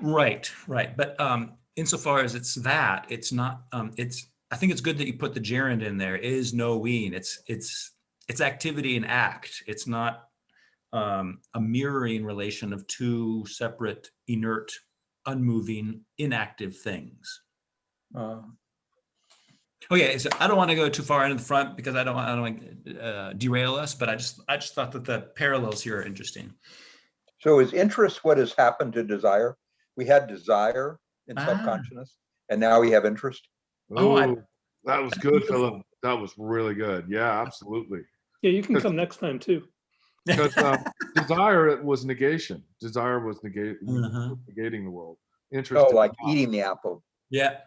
Right, right. But insofar as it's that, it's not. I think it's good that you put the gerund in there. Is knowing. It's activity and act. It's not a mirroring relation of two separate, inert, unmoving, inactive things. Uh, Okay, so I don't want to go too far into the front because I don't want to derail us. But I just thought that the parallels here are interesting. so is interest what has happened to desire? We had desire in self-consciousness, and now we have interest. Oh, That was good, Philip. That was really good. Yeah, absolutely. Yeah, you can come next time too. Because desire was negation. Desire was negating the world. Interest. Oh, like eating the apple. Yeah.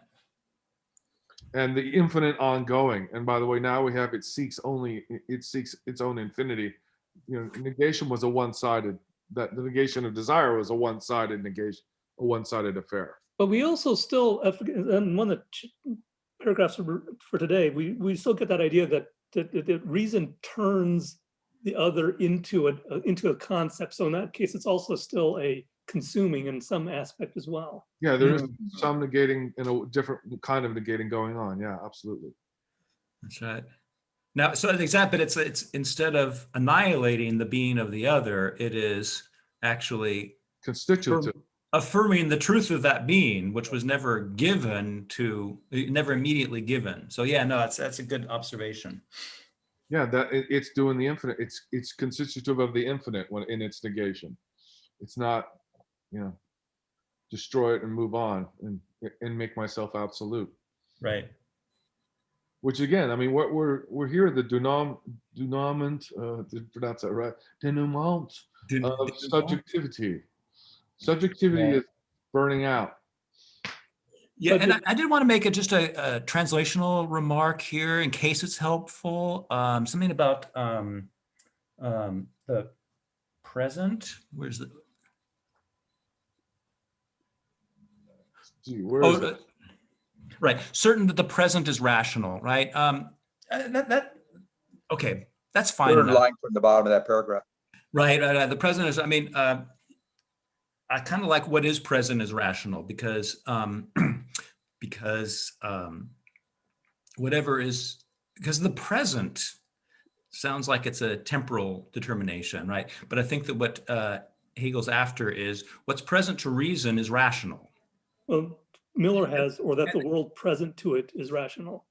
And the infinite ongoing. And by the way, now we have it seeks its own infinity. You know, negation was a one-sided. That the negation of desire was a one-sided negation, a one-sided affair. But we also still, and one of the paragraphs for today, we still get that idea that reason turns the other into a concept. So in that case, it's also still a consuming in some aspect as well. Yeah, there is some negating and a different kind of negating going on. Yeah, absolutely. That's right. Now, so but it's instead of annihilating the being of the other, it is actually constitutive, affirming the truth of that being, which was never immediately given. So yeah, no, that's a good observation. Yeah, that it's doing the infinite. It's constitutive of the infinite when in its negation. It's not, destroy it and move on and make myself absolute. Right. Which again, I mean, what we're here the denouement, to pronounce that right, denouement of subjectivity. Subjectivity is burning out. Yeah, and I did want to make just a translational remark here in case it's helpful. Something about the present. Where's the? Gee, where is it? Right. Certain that the present is rational. Right. Okay. That's fine. Third line from the bottom of that paragraph. Right. The present is. I mean, I kind of like what is present is rational because whatever is, because the present sounds like it's a temporal determination, right? But I think that what Hegel's after is what's present to reason is rational. Well, Miller has, or that the world present to it is rational.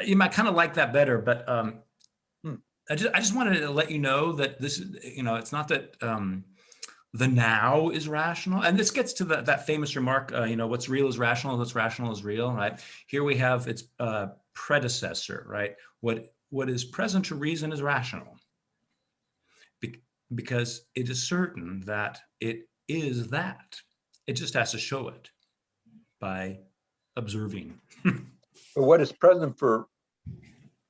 You might kind of like that better, but I just wanted to let you know that this is, it's not that the now is rational. And this gets to that famous remark, what's real is rational, what's rational is real, right? Here we have its predecessor, right? What is present to reason is rational because it is certain that it is that. It just has to show it by observing. But what is present for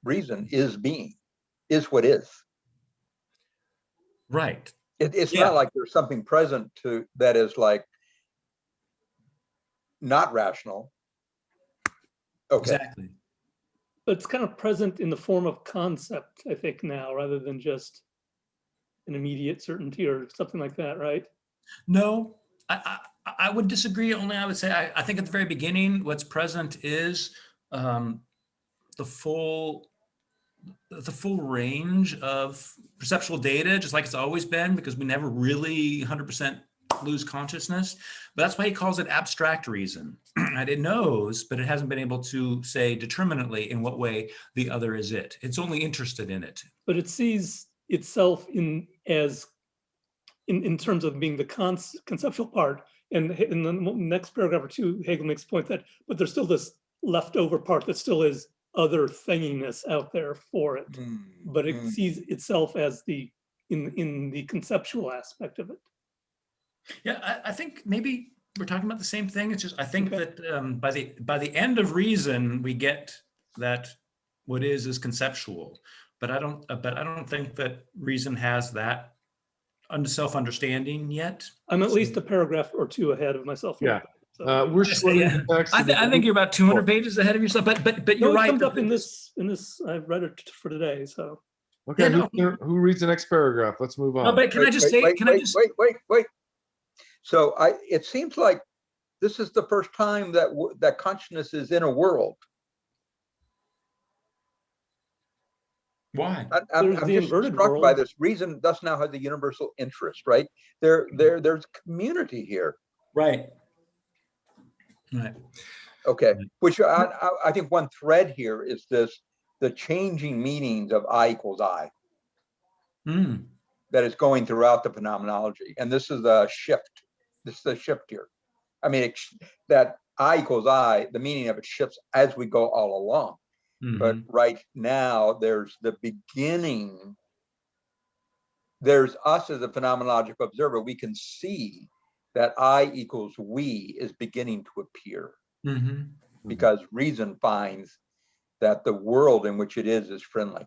reason is being, is what is. Right. It's not like there's something present to that is like not rational. Okay. Exactly. But it's kind of present in the form of concept, I think, now, rather than just an immediate certainty or something like that, right? No, I would disagree. Only I would say I think at the very beginning, what's present is the full range of perceptual data, just like it's always been, because we never really 100% lose consciousness. But that's why he calls it abstract reason. And it knows, but it hasn't been able to say determinately in what way the other is it. It's only interested in it. But it sees itself in terms of being the conceptual part. And in the next paragraph or two, Hegel makes a point that, but there's still this leftover part that still is other thinginess out there for it, but it sees itself as in the conceptual aspect of it. Yeah, I think maybe we're talking about the same thing. It's just I think that by the end of reason we get that what is conceptual, but I don't think that reason has that self-understanding yet. I'm at least a paragraph or two ahead of myself. Yeah. So. We're splitting the text. I think you're about 200 pages ahead of yourself, but you're right. It comes up in this. I've read it for today, so. Okay, who reads the next paragraph? Let's move on. No, but can I just say? Wait. So it seems like this is the first time that that consciousness is in a world. Why? I'm There's the just inverted struck by world. this. Reason thus now has a universal interest, right? There's community here. Right. Right. Okay, which I think one thread here is the changing meanings of I equals I Mm. that is going throughout the phenomenology. And this is a shift. This is a shift here. I mean, that I equals I, the meaning of it shifts as we go all along. But right now, there's the beginning. There's us as a phenomenological observer. We can see that I equals we is beginning to appear because reason finds that the world in which it is friendly.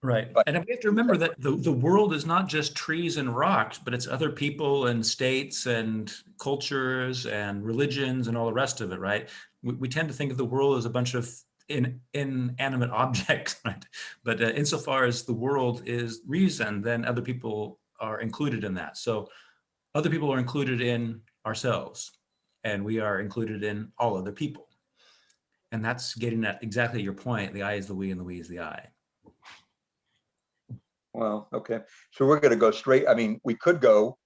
Right. But And we have to remember that the world is not just trees and rocks, but it's other people and states and cultures and religions and all the rest of it, right? We tend to think of the world as a bunch of inanimate objects, right? But insofar as the world is reason, then other people are included in that. So other people are included in ourselves, and we are included in all other people. And that's getting at exactly your point. The I is the we and the we is the I. well, okay. So we're going to go straight. I mean, we could go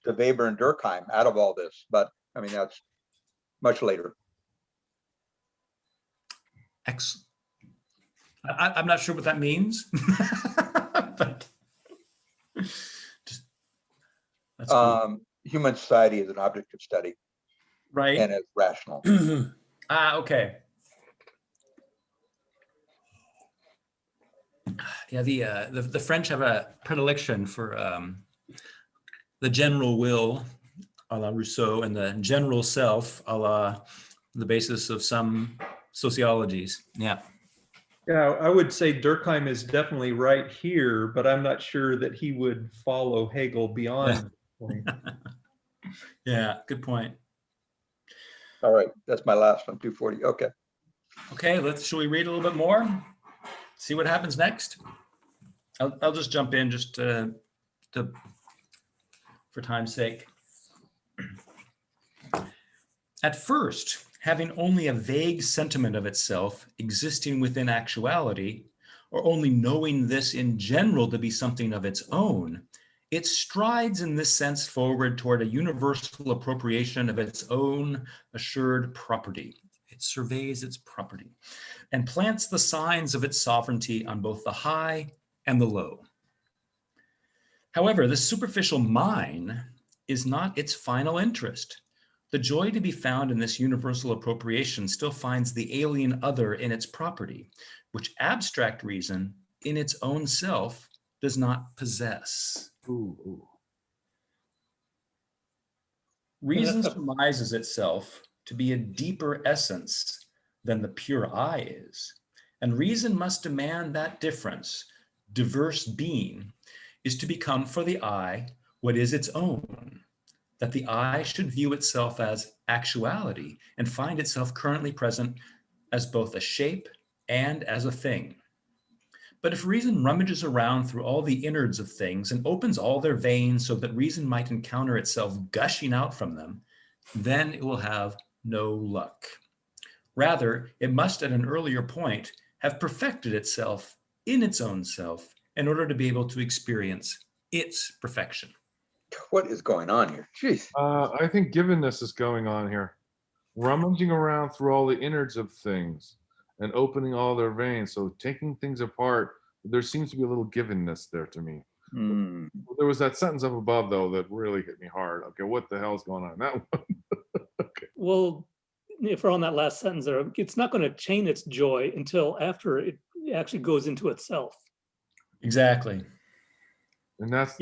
to Weber and Durkheim out of all this, but I mean, that's much later. Excellent. I'm not sure what that means, but just, that's cool. Human society is an object of study, Right? and it's rational. Okay. Yeah, the French have a predilection for the general will, a la Rousseau, and the general self, a la the basis of some sociologies. Yeah. Yeah, I would say Durkheim is definitely right here, but I'm not sure that he would follow Hegel beyond this point. Yeah, good point. All right, that's my last one, 240. Okay. Okay, should we read a little bit more? See what happens next? I'll just jump in just to for time's sake. At first, having only a vague sentiment of itself existing within actuality, or only knowing this in general to be something of its own, it strides in this sense forward toward a universal appropriation of its own assured property. It surveys its property and plants the signs of its sovereignty on both the high and the low. However, the superficial mine is not its final interest. The joy to be found in this universal appropriation still finds the alien other in its property, which abstract reason in its own self does not possess. Ooh. Reason surmises itself to be a deeper essence than the pure I is, and reason must demand that difference, diverse being, is to become for the I what is its own, that the I should view itself as actuality and find itself currently present as both a shape and as a thing. But if reason rummages around through all the innards of things and opens all their veins so that reason might encounter itself gushing out from them, then it will have no luck. Rather, it must at an earlier point have perfected itself in its own self in order to be able to experience its perfection. What is going on here? Jeez. I think givenness is going on here. Rummaging around through all the innards of things and opening all their veins. So taking things apart, there seems to be a little givenness there to me. There was that sentence up above, though, that really hit me hard. Okay, what the hell's going on in that one? Okay. Well, if we're on that last sentence there, it's not going to chain its joy until after it actually goes into itself. Exactly. And that's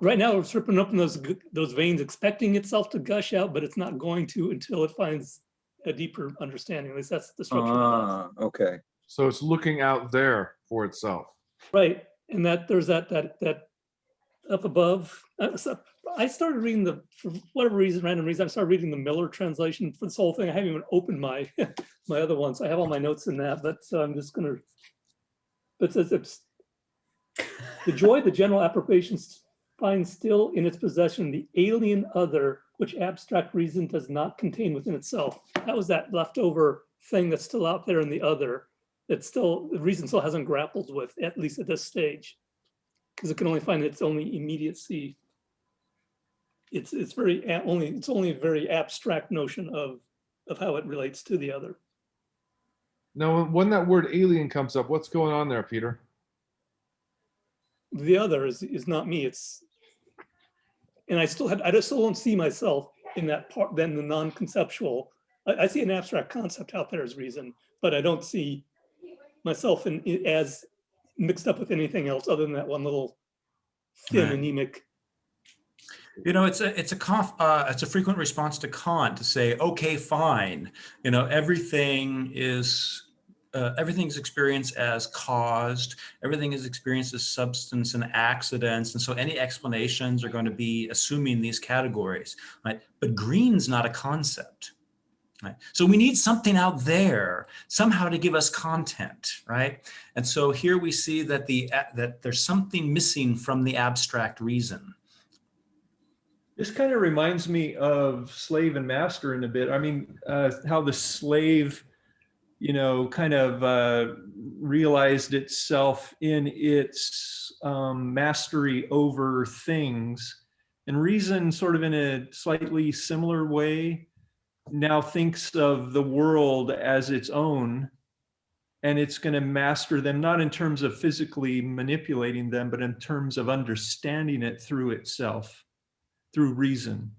Right now, it's ripping open those veins, expecting itself to gush out, but it's not going to until it finds a deeper understanding. At least that's the structure of that. Okay. so it's looking out there for itself. Right, and that there's that up above. So I started reading for whatever reason, random reason, I started reading the Miller translation for this whole thing. I haven't even opened my my other ones. I have all my notes in that, but I'm just gonna. But it says it's the joy the general approbation finds still in its possession the alien other which abstract reason does not contain within itself. That was that leftover thing that's still out there in the other, that still, the reason still hasn't grappled with, at least at this stage, because it can only find its only immediacy. It's only a very abstract notion of how it relates to the other. Now, when that word alien comes up, what's going on there, Peter? The other is not me. And I just still don't see myself in that part, then the non-conceptual. I see an abstract concept out there as reason, but I don't see myself as mixed up with anything else other than that one little thin Right. anemic. You know, it's a frequent response to Kant to say, okay, fine. You know, everything's experienced as caused. Everything is experienced as substance and accidents, and so any explanations are going to be assuming these categories, right? But green's not a concept, right? So we need something out there somehow to give us content, right? And so here we see that that there's something missing from the abstract reason. This kind of reminds me of slave and master in a bit. I mean, how the slave, kind of realized itself in its mastery over things, and reason sort of in a slightly similar way now thinks of the world as its own, and it's going to master them, not in terms of physically manipulating them, but in terms of understanding it through itself, through reason.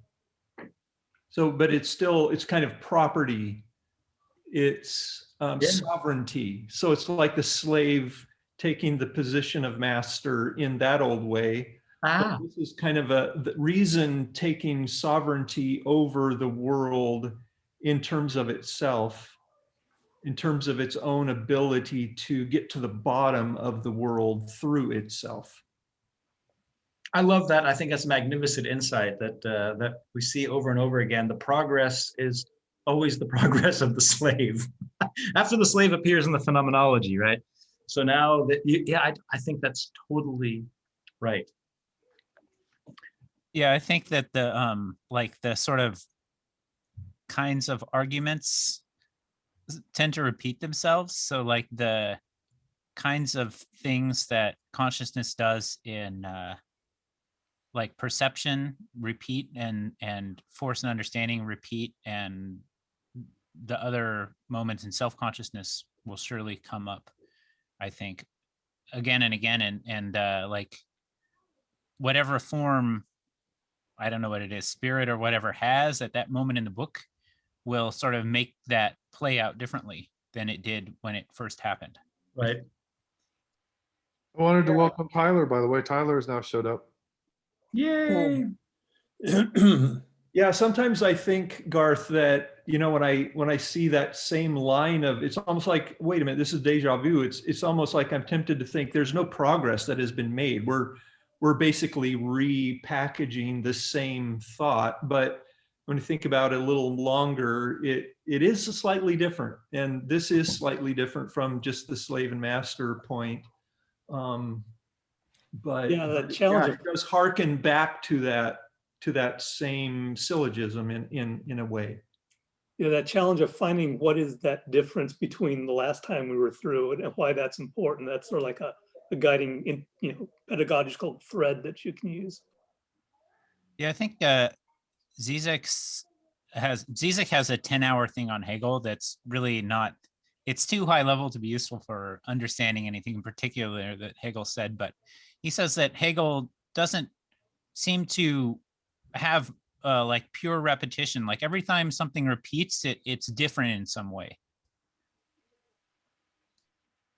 So, but it's kind of property, it's sovereignty. So it's like the slave taking the position of master in that old way. But this is kind of the reason taking sovereignty over the world in terms of itself, in terms of its own ability to get to the bottom of the world through itself. I love that. I think that's a magnificent insight that we see over and over again. The progress is always the progress of the slave. After the slave appears in the phenomenology, right? So now that, I think that's totally right. Yeah, I think that the sort of kinds of arguments tend to repeat themselves. So like the kinds of things that consciousness does in like perception repeat, and force and understanding repeat, and the other moments in self-consciousness will surely come up, I think, again and again, and like whatever form, I don't know what it is, spirit or whatever has at that moment in the book will sort of make that play out differently than it did when it first happened. Right. I wanted to welcome Tyler, by the way. Tyler has now showed up. Yay. Yeah, sometimes I think, Garth, that when I see that same line of, it's almost like, wait a minute, this is deja vu. It's almost like I'm tempted to think there's no progress that has been made. We're basically repackaging the same thought, but when you think about it a little longer, it is slightly different, and this is slightly different from just the slave and master point. But yeah, the challenge it does harken back to that same syllogism in a way. Yeah, that challenge of finding what is that difference between the last time we were through and why that's important. That's sort of like a guiding, pedagogical thread that you can use. Yeah, I think Zizek has a 10-hour thing on Hegel that's really not, it's too high level to be useful for understanding anything in particular that Hegel said, but he says that Hegel doesn't seem to have like pure repetition. Like every time something repeats, it's different in some way.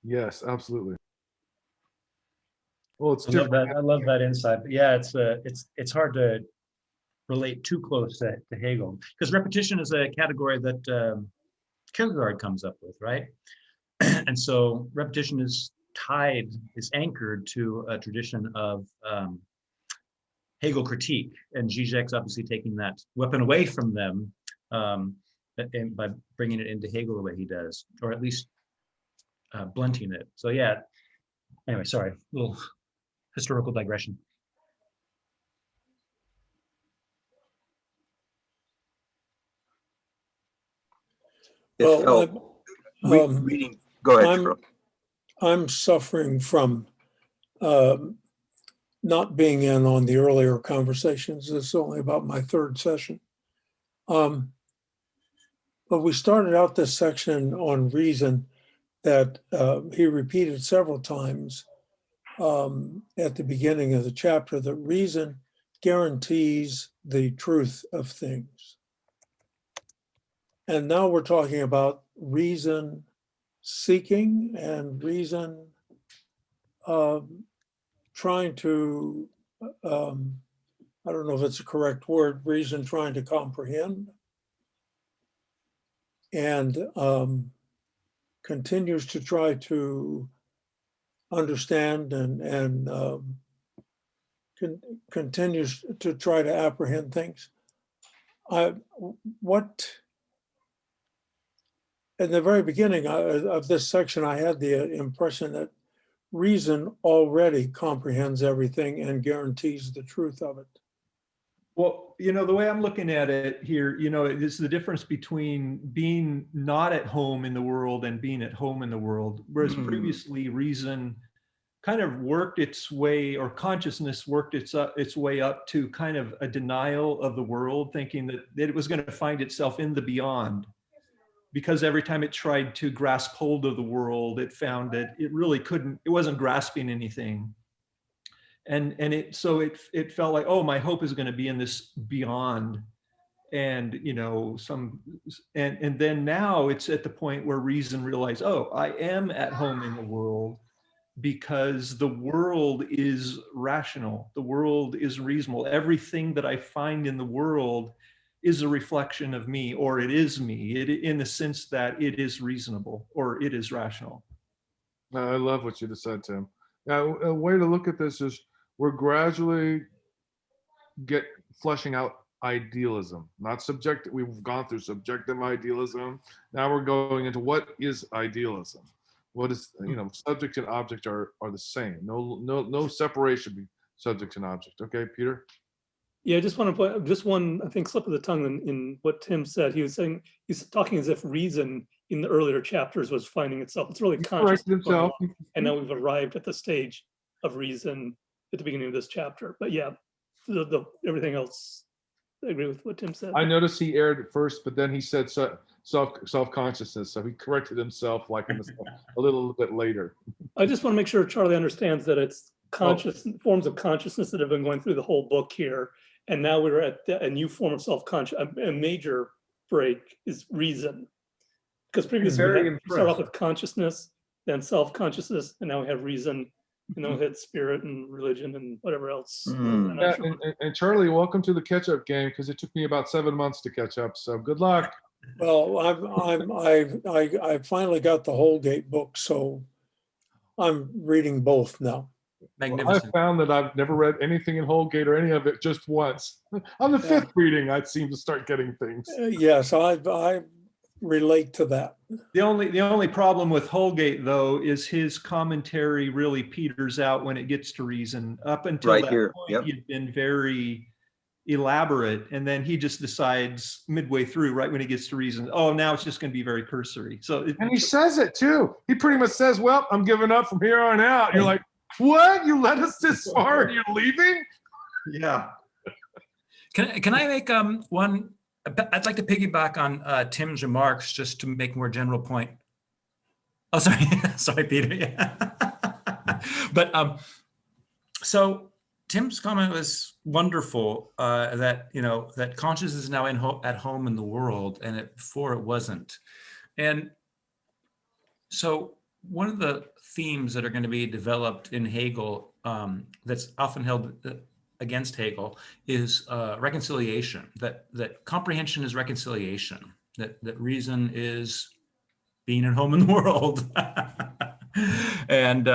Yes, absolutely. Well, it's I love different. that. I love that insight. But yeah, it's hard to relate too close to Hegel, because repetition is a category that Kierkegaard comes up with, right? And so repetition is anchored to a tradition of Hegel critique, and Zizek's obviously taking that weapon away from them by bringing it into Hegel the way he does, or at least blunting it. So yeah, anyway, sorry, a little historical digression. It Well, felt, I'm, reading, go ahead, I'm- Charlie. I'm suffering from not being in on the earlier conversations. This is only about my third session. But we started out this section on reason that he repeated several times at the beginning of the chapter, that reason guarantees the truth of things. And now we're talking about reason seeking and reason trying to, I don't know if it's a correct word, reason trying to comprehend, and continues to try to understand and continues to try to apprehend things. What in the very beginning of this section, I had the impression that reason already comprehends everything and guarantees the truth of it. Well, the way I'm looking at it here, is the difference between being not at home in the world and being at home in the world. Whereas previously reason kind of worked its way, or consciousness worked its way up to kind of a denial of the world, thinking that it was going to find itself in the beyond. Because every time it tried to grasp hold of the world, it found that it really couldn't, it wasn't grasping anything. And it felt like, oh, my hope is going to be in this beyond. And and then now it's at the point where reason realized, oh, I am at home in the world, because the world is rational, the world is reasonable. Everything that I find in the world is a reflection of me, or it is me, in the sense that it is reasonable or it is rational. I love what you just said, Tim. Now, a way to look at this is we're gradually fleshing out idealism, not subjective. We've gone through subjective idealism. Now we're going into what is idealism. What is, subject and object are the same. No separation between subject and object. Okay, Peter? Yeah, I just want to put just one, I think, slip of the tongue in what Tim said. He was saying, he's talking as if reason in the earlier chapters was finding itself. It's really conscious. Himself. And now we've arrived at the stage of reason at the beginning of this chapter. But yeah, everything else, I agree with what Tim said. I noticed he erred at first, but then he said self-consciousness. So he corrected himself a little bit later. I just want to make sure Charlie understands that it's forms of consciousness that have been going through the whole book here. And now we're at a new form of self-conscious. A major break is reason. Because previously we start off with consciousness, then self-consciousness, and now we have reason, and then we had spirit and religion and whatever else. And Charlie, welcome to the catch-up game, because it took me about 7 months to catch up. So good luck. Well, I finally got the Holgate book, so I'm reading both now. Magnificent. I found that I've never read anything in Holgate or any of it just once. On the fifth reading, I seem to start getting things. Yes, I relate to that. The only problem with Holgate, though, is his commentary really peters out when it gets to reason. Up until that point, he'd been very elaborate, and then he just decides midway through, right when he gets to reason, oh, now it's just going to be very cursory. And he says it too. He pretty much says, well, I'm giving up from here on out. You're like, what? You led us this far and you're leaving? Yeah. Can I make one? I'd like to piggyback on Tim's remarks just to make a more general point. Oh, sorry, sorry, Peter. Yeah. But so Tim's comment was wonderful. That consciousness is now at home in the world, and before it wasn't. And so one of the themes that are going to be developed in Hegel, that's often held against Hegel, is reconciliation. That comprehension is reconciliation. That reason is being at home in the world, and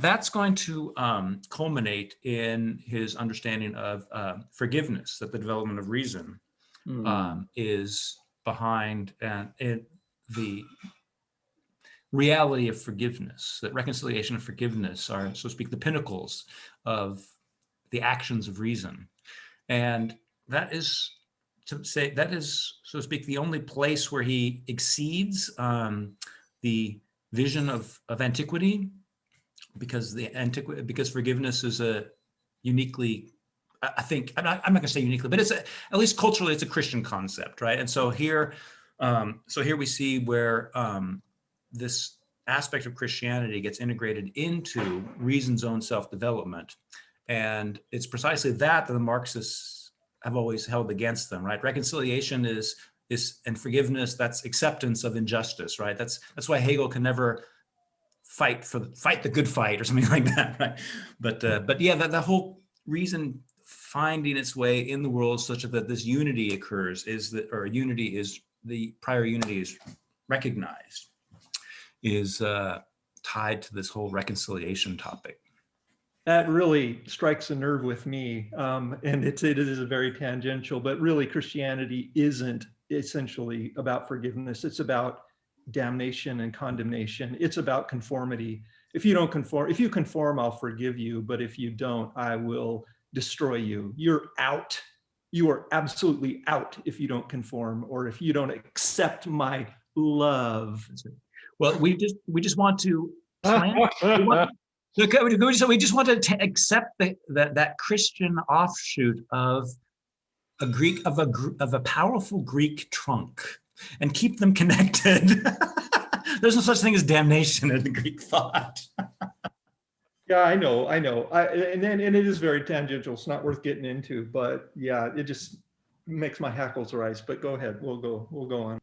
that's going to culminate in his understanding of forgiveness. That the development of reason is behind the reality of forgiveness, that reconciliation and forgiveness are, so to speak, the pinnacles of the actions of reason. And that is to say that is, so to speak, the only place where he exceeds the vision of antiquity, because because forgiveness is a uniquely, I think, I'm not going to say uniquely, but at least culturally, it's a Christian concept, right? And so here we see where this aspect of Christianity gets integrated into reason's own self-development. And it's precisely that the Marxists have always held against them, right? Reconciliation is and forgiveness, that's acceptance of injustice, right? That's why Hegel can never fight the good fight or something like that, right? But yeah, that whole reason finding its way in the world such that this unity occurs the prior unity is recognized, is tied to this whole reconciliation topic. That really strikes a nerve with me, and it is a very tangential, but really Christianity isn't essentially about forgiveness. It's about damnation and condemnation. It's about conformity. If you conform, I'll forgive you, but if you don't, I will destroy you. You're out. You are absolutely out if you don't conform, or if you don't accept my love. Well, we just want to plant. We just want to accept that Christian offshoot of a powerful Greek trunk and keep them connected. There's no such thing as damnation in the Greek thought. Yeah, I know. And it is very tangential. It's not worth getting into, but yeah, it just makes my hackles rise. But go ahead. We'll go on.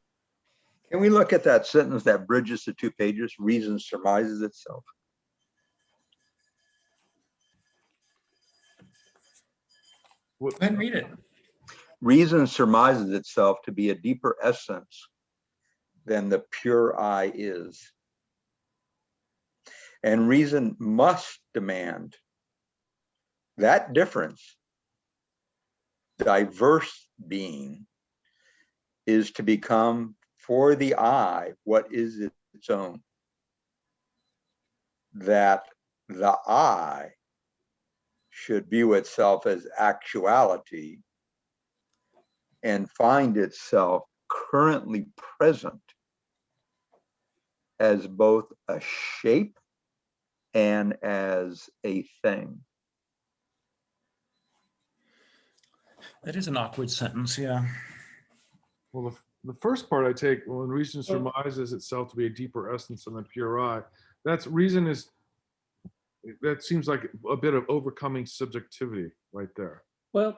Can we look at that sentence that bridges the 2 pages? Reason surmises itself. Go ahead and read it. Reason surmises itself to be a deeper essence than the pure I is. And reason must demand that difference, diverse being, is to become for the I what is its own. That the I should view itself as actuality and find itself currently present as both a shape and as a thing. That is an awkward sentence, yeah. Well, the first part I take, when reason surmises itself to be a deeper essence than the pure I, that seems like a bit of overcoming subjectivity right there. Well,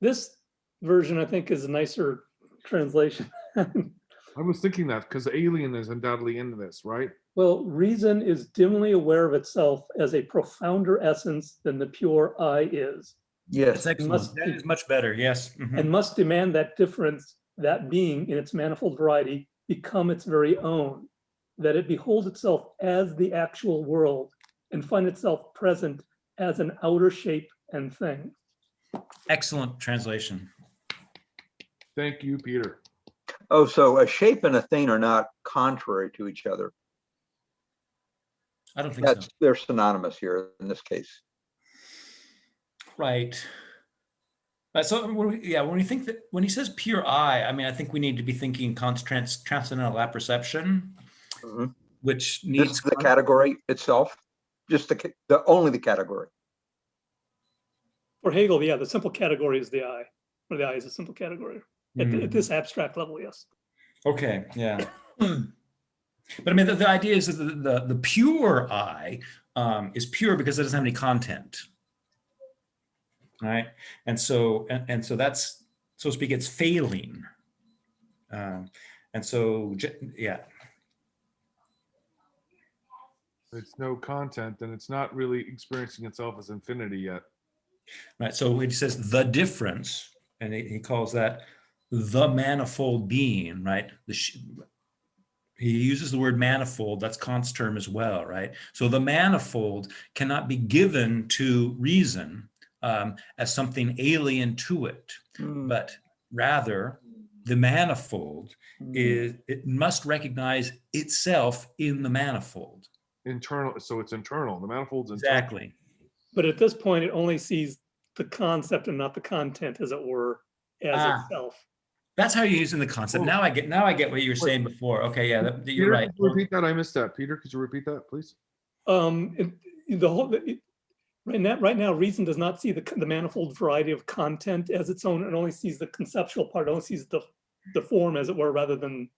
this version I think is a nicer translation. I was thinking that because alien is undoubtedly into this, right? Well, reason is dimly aware of itself as a profounder essence than the pure I is. Yes, excellent. That is much better. Yes. Mm-hmm. And must demand that difference, that being in its manifold variety, become its very own, that it behold itself as the actual world and find itself present as an outer shape and thing. Excellent translation. Thank you, Peter. Oh, so a shape and a thing are not contrary to each other. I don't think so. They're synonymous here in this case. Right. So when we think that when he says pure I mean, I think we need to be thinking transcendental apperception, Mm-hmm. which needs the category itself, just only the category. For Hegel, yeah, the simple category is the I, or the I is a simple category. At this abstract level, yes. Okay, yeah. But I mean, the idea is that the pure I is pure because it doesn't have any content, right? And so that's, so to speak, it's failing. And so, yeah. It's no content, then it's not really experiencing itself as infinity yet. Right. So when he says the difference, and he calls that the manifold being, right? He uses the word manifold, that's Kant's term as well, right? So the manifold cannot be given to reason as something alien to it, but rather the manifold it must recognize itself in the manifold. Internal, so it's internal. The manifold's exactly. Internal. But at this point, it only sees the concept and not the content, as it were. as Ah. itself. That's how you're using the concept. Oh. Now I get what you were saying before. Okay, yeah, you're Peter, right. could you repeat that? I missed that. Peter, could you repeat that, please? The whole right now, reason does not see the manifold variety of content as its own. It only sees the conceptual part. It only sees the form, as it were, rather than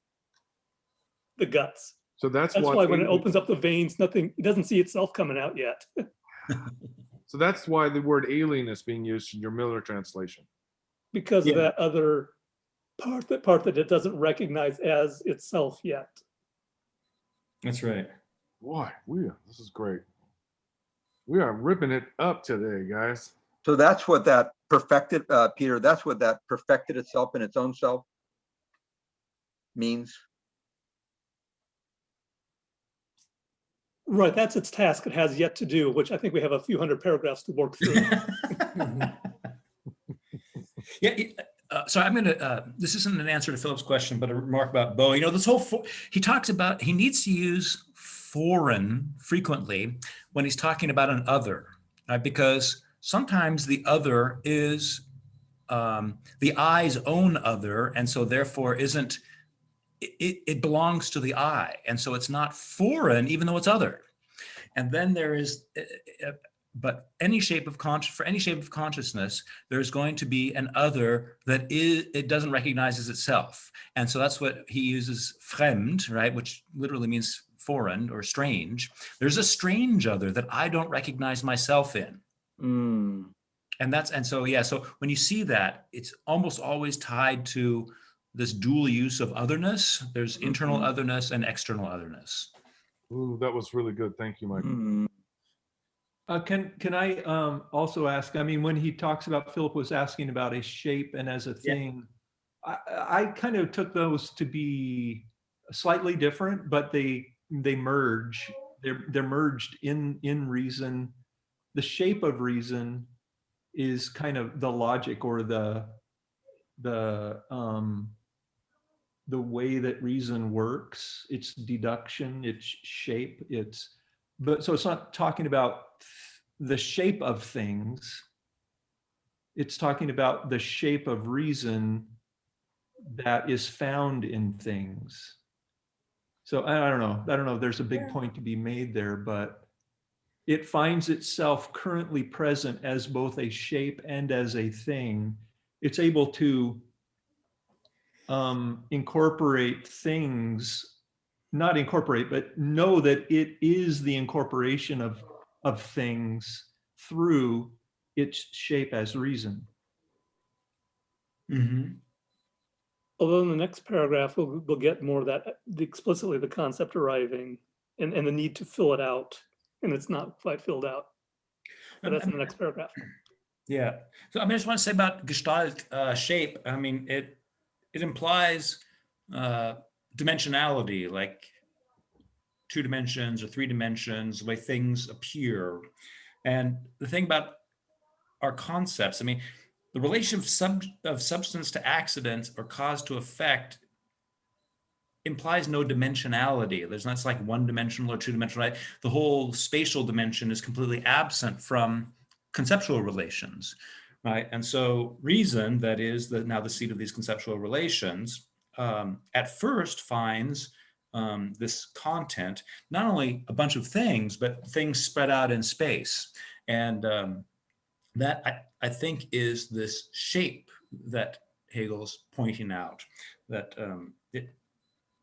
the guts. So that's why when it opens up the veins, it doesn't see itself coming out yet. So that's why the word alien is being used in your Miller translation. Because of that other part that it doesn't recognize as itself yet. That's right. Boy, this is great. We are ripping it up today, guys. So that's what that perfected, Peter, that's what that perfected itself in its own self means. Right, that's its task it has yet to do, which I think we have a few hundred paragraphs to work through. Yeah. So I'm going to, this isn't an answer to Philip's question, but a remark about Bo. You know, this whole, he talks about, he needs to use foreign frequently when he's talking about an other, right? Because sometimes the other is the I's own other, and so therefore it belongs to the I, and so it's not foreign, even though it's other. And then there is, but any shape of for any shape of consciousness, there's going to be an other that it doesn't recognize as itself. And so that's what he uses, fremd, right, which literally means foreign or strange. There's a strange other that I don't recognize myself in. Mm. And so when you see that, it's almost always tied to this dual use of otherness. There's internal otherness and external otherness. Ooh, that was really good. Thank you, Mike. Mm. Can I also ask, I mean, when he talks about, Philip was asking about a shape and as a thing, I kind of took those to be slightly different, but they merge. They're merged in reason. The shape of reason is kind of the logic or the way that reason works. It's deduction, it's shape, so it's not talking about the shape of things. It's talking about the shape of reason that is found in things. So I don't know if there's a big point to be made there, but it finds itself currently present as both a shape and as a thing. It's able to incorporate things, not incorporate, but know that it is the incorporation of things through its shape as reason. Mm-hmm. Although in the next paragraph, we'll get more of that, explicitly the concept arriving and the need to fill it out. And it's not quite filled out. But that's in the next paragraph. Yeah. So I just want to say about Gestalt, shape. I mean, it implies dimensionality, like 2 dimensions or 3 dimensions, the way things appear. And the thing about our concepts, I mean, the relation of substance to accident or cause to effect implies no dimensionality. There's not like 1-dimensional or 2-dimensional, right? The whole spatial dimension is completely absent from conceptual relations, right? And so reason, that is now the seat of these conceptual relations, at first finds this content, not only a bunch of things, but things spread out in space. And that I think is this shape that Hegel's pointing out, that it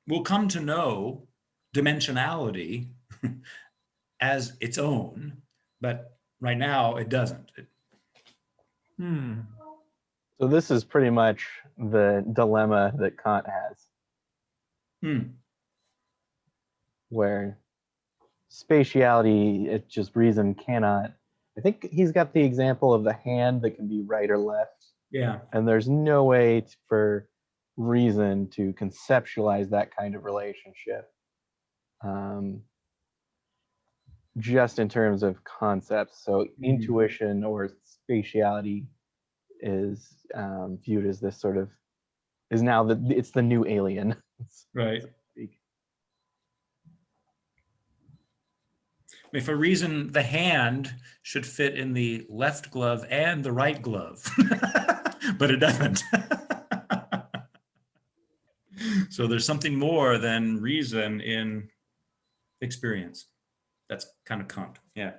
will come to know dimensionality as its own, but right now it doesn't. So this is pretty much the dilemma that Kant has, where spatiality, it's just reason cannot. I think he's got the example of the hand that can be right or left. Yeah. And there's no way for reason to conceptualize that kind of relationship, just in terms of concepts. So intuition or spatiality is viewed as this sort of, is now it's the new alien. Right. I mean, for reason, the hand should fit in the left glove and the right glove. but it doesn't. So there's something more than reason in experience. That's kind of Kant. Yeah.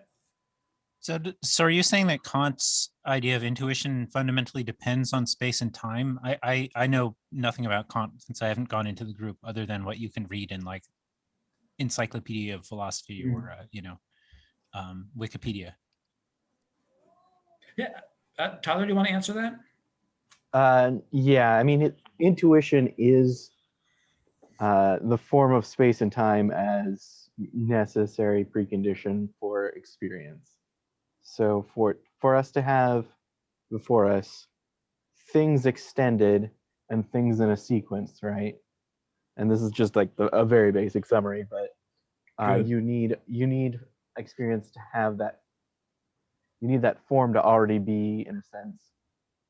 So are you saying that Kant's idea of intuition fundamentally depends on space and time? I know nothing about Kant since I haven't gone into the group other than what you can read in like Encyclopedia of Philosophy or Wikipedia. Yeah. Tyler, do you want to answer that? Yeah, I mean, intuition is the form of space and time as necessary precondition for experience. So for us to have before us things extended and things in a sequence, right? And this is just like a very basic summary, but you need experience to have that. You need that form to already be, in a sense,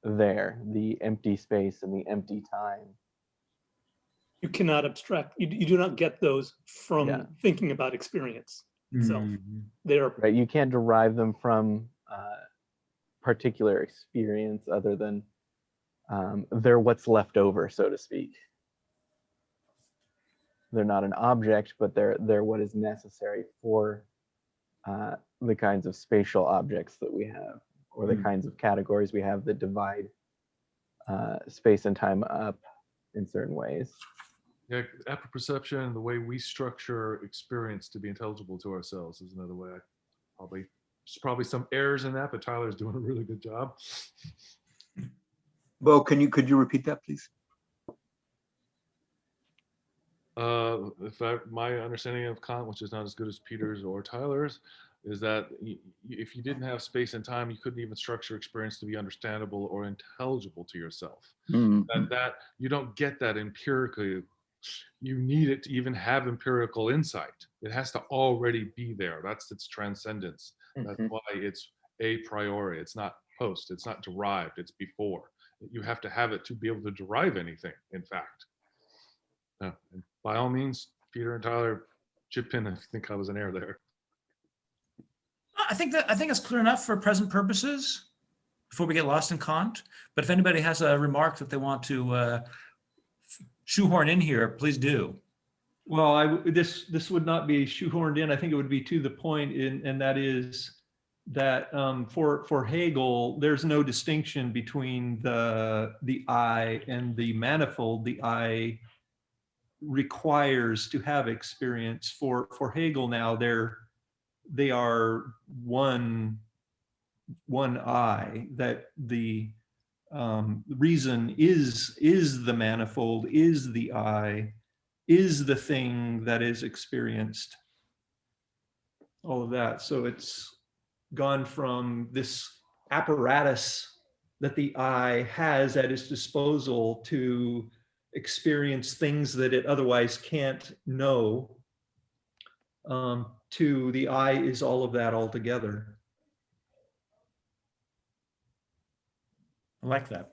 there, the empty space and the empty time. You cannot abstract, you do not get those from thinking about experience itself. They're right. You can't derive them from particular experience other than they're what's left over, so to speak. They're not an object, but they're what is necessary for the kinds of spatial objects that we have, or the kinds of categories we have that divide space and time up in certain ways. Yeah, apperception, the way we structure experience to be intelligible to ourselves is another way. There's probably some errors in that, but Tyler's doing a really good job. Bo, could you repeat that, please? My understanding of Kant, which is not as good as Peter's or Tyler's, is that if you didn't have space and time, you couldn't even structure experience to be understandable or intelligible to yourself. And that you don't get that empirically. You need it to even have empirical insight. It has to already be there. That's its transcendence. That's why it's a priori. It's not post. It's not derived. It's before. You have to have it to be able to derive anything, in fact. And by all means, Peter and Tyler, chip in if you think I was an error there. I think it's clear enough for present purposes before we get lost in Kant. But if anybody has a remark that they want to shoehorn in here, please do. Well, this would not be shoehorned in. I think it would be to the point, and that is that for Hegel, there's no distinction between the I and the manifold. The I requires to have experience. For Hegel now, they are one I, that the reason is the manifold, is the I, is the thing that is experienced, all of that. So it's gone from this apparatus that the I has at its disposal to experience things that it otherwise can't know, to the I is all of that altogether. I like that.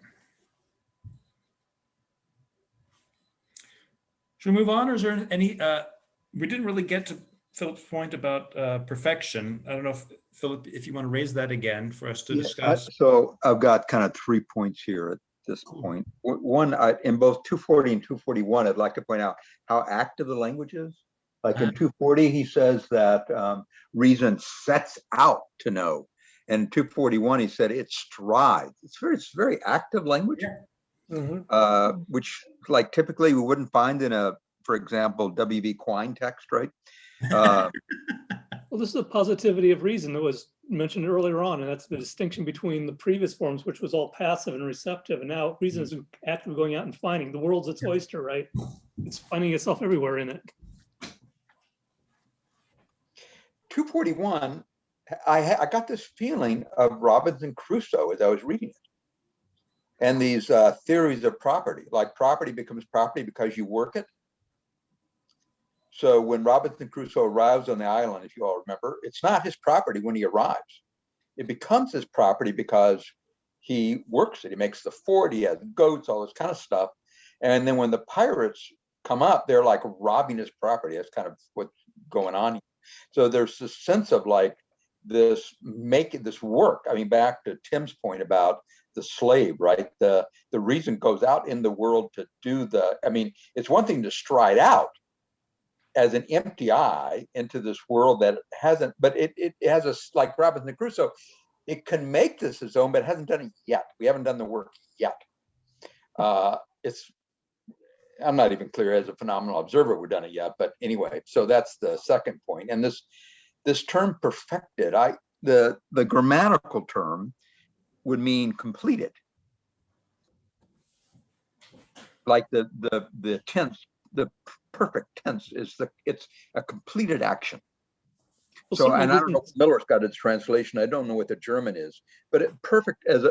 Should we move on, or is there any? We didn't really get to Philip's point about perfection. I don't know if Philip, if you want to raise that again for us to discuss. So I've got kind of 3 points here at this point. One, in both 240 and 241, I'd like to point out how active the language is. Like in 240, he says that reason sets out to know. And 241, he said it strives. It's very active language, which like typically we wouldn't find in a, for example, W.V. Quine text, right? Well, this is the positivity of reason that was mentioned earlier on, and that's the distinction between the previous forms, which was all passive and receptive, and now reason is active, going out and finding. The world's its oyster, right? It's finding itself everywhere in it. 241, I got this feeling of Robinson Crusoe as I was reading it. And these theories of property, like property becomes property because you work it. So when Robinson Crusoe arrives on the island, if you all remember, it's not his property when he arrives. It becomes his property because he works it. He makes the fort, he has goats, all this kind of stuff. And then when the pirates come up, they're like robbing his property. That's kind of what's going on. So there's this sense of like this work. I mean, back to Tim's point about the slave, right? The reason goes out in the world to do I mean, it's one thing to stride out as an empty eye into this world that hasn't, but it has like Robinson Crusoe, it can make this its own, but it hasn't done it yet. We haven't done the work yet. I'm not even clear as a phenomenal observer we've done it yet, but anyway, so that's the second point. And this term perfected, the grammatical term would mean completed. Like the tense, the perfect tense it's a completed action. Well, So, and I don't reasons- know if Miller's got its translation. I don't know what the German is, but perfect as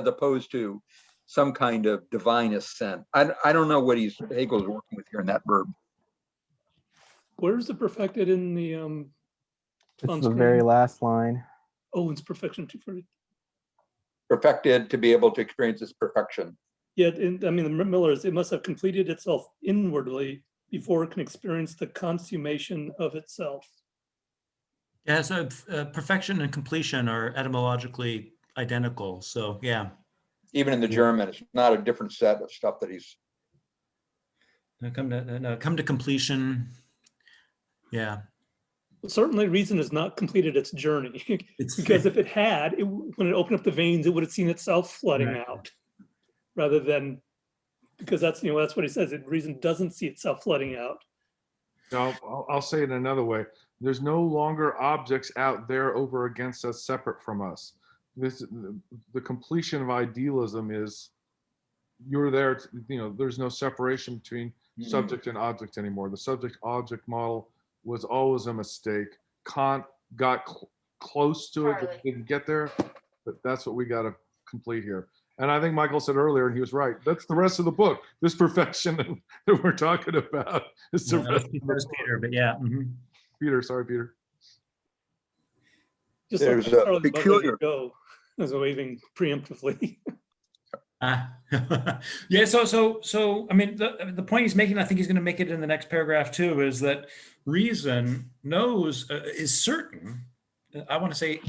opposed to some kind of divine ascent. I don't know what Hegel's working with here in that verb. Where's the perfected in the It's on the screen? very last line. Oh, it's perfection 240. Perfected to be able to experience its perfection. Yeah, I mean, the Miller's, it must have completed itself inwardly before it can experience the consummation of itself. Yeah, so perfection and completion are etymologically identical. So yeah. Even in the German, it's not a different set of stuff that he's. Come to completion. Yeah. Certainly reason has not completed its journey because if it had, when it opened up the veins, it would have seen itself flooding Right. out rather than, because that's what he says. Reason doesn't see itself flooding out. I'll say it another way. There's no longer objects out there over against us separate from us. The completion of idealism is you're there, there's no separation between subject and object anymore. The subject-object model was always a mistake. Kant got close to it, but didn't get there, but that's what we got to complete here. And I think Michael said earlier, and he was right, that's the rest of the book. This perfection that we're talking about is the rest of the book. Peter, but yeah. Peter, sorry, Peter. Just There's like a Charlie peculiar- go as waving preemptively. Yeah, so I mean, the point he's making, I think he's going to make it in the next paragraph too, is that reason knows, is certain, I want to say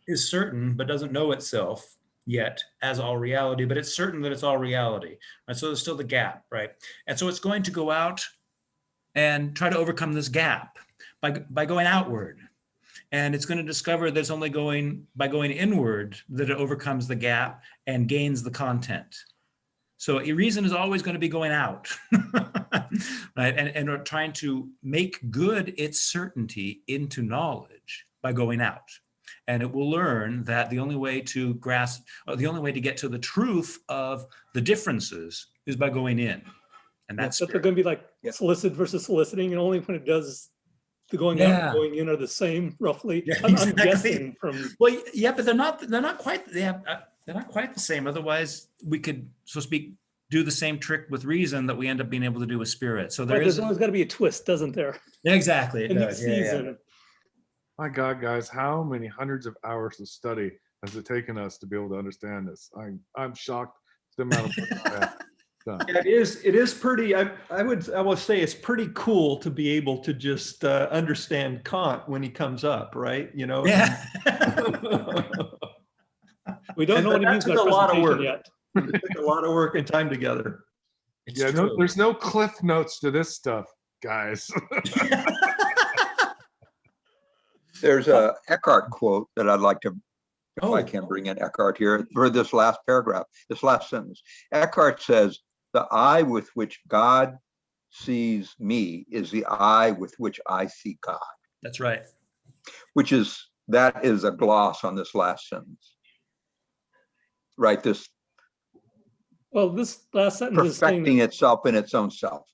is certain, but doesn't know itself yet as all reality, but it's certain that it's all reality. Right? So there's still the gap, right? And so it's going to go out and try to overcome this gap by going outward. And it's going to discover that it's only by going inward that it overcomes the gap and gains the content. So reason is always going to be going out, right? And trying to make good its certainty into knowledge by going out. And it will learn that the only way to grasp, or the only way to get to the truth of the differences is by going in. And that's But they're going to be like solicit versus soliciting, and only when it does the going out and going in are the same roughly. Yeah, I'm exactly. guessing from. Well, yeah, but they're not quite. They're not quite the same. Otherwise, we could, so to speak, do the same trick with reason that we end up being able to do with spirit. So There's always got to be a twist, doesn't there? Yeah, exactly. It In each does. Yeah, yeah. season. My God, guys, how many hundreds of hours of study has it taken us to be able to understand this? I'm shocked at the amount of work I have done. Yeah, it is pretty, I would say it's pretty cool to be able to just understand Kant when he comes up, right? Yeah. We don't know what he means by a lot of presentation work yet. It took a lot of work and time together. It's Yeah, true. there's no cliff notes to this stuff, guys. There's a Eckhart quote that I'd like to, if Oh. I can bring in Eckhart here for this last paragraph, this last sentence. Eckhart says, "The eye with which God sees me is the eye with which I see God," That's right. that is a gloss on this last sentence. Right, this Well, this last sentence is saying perfecting itself in its own self.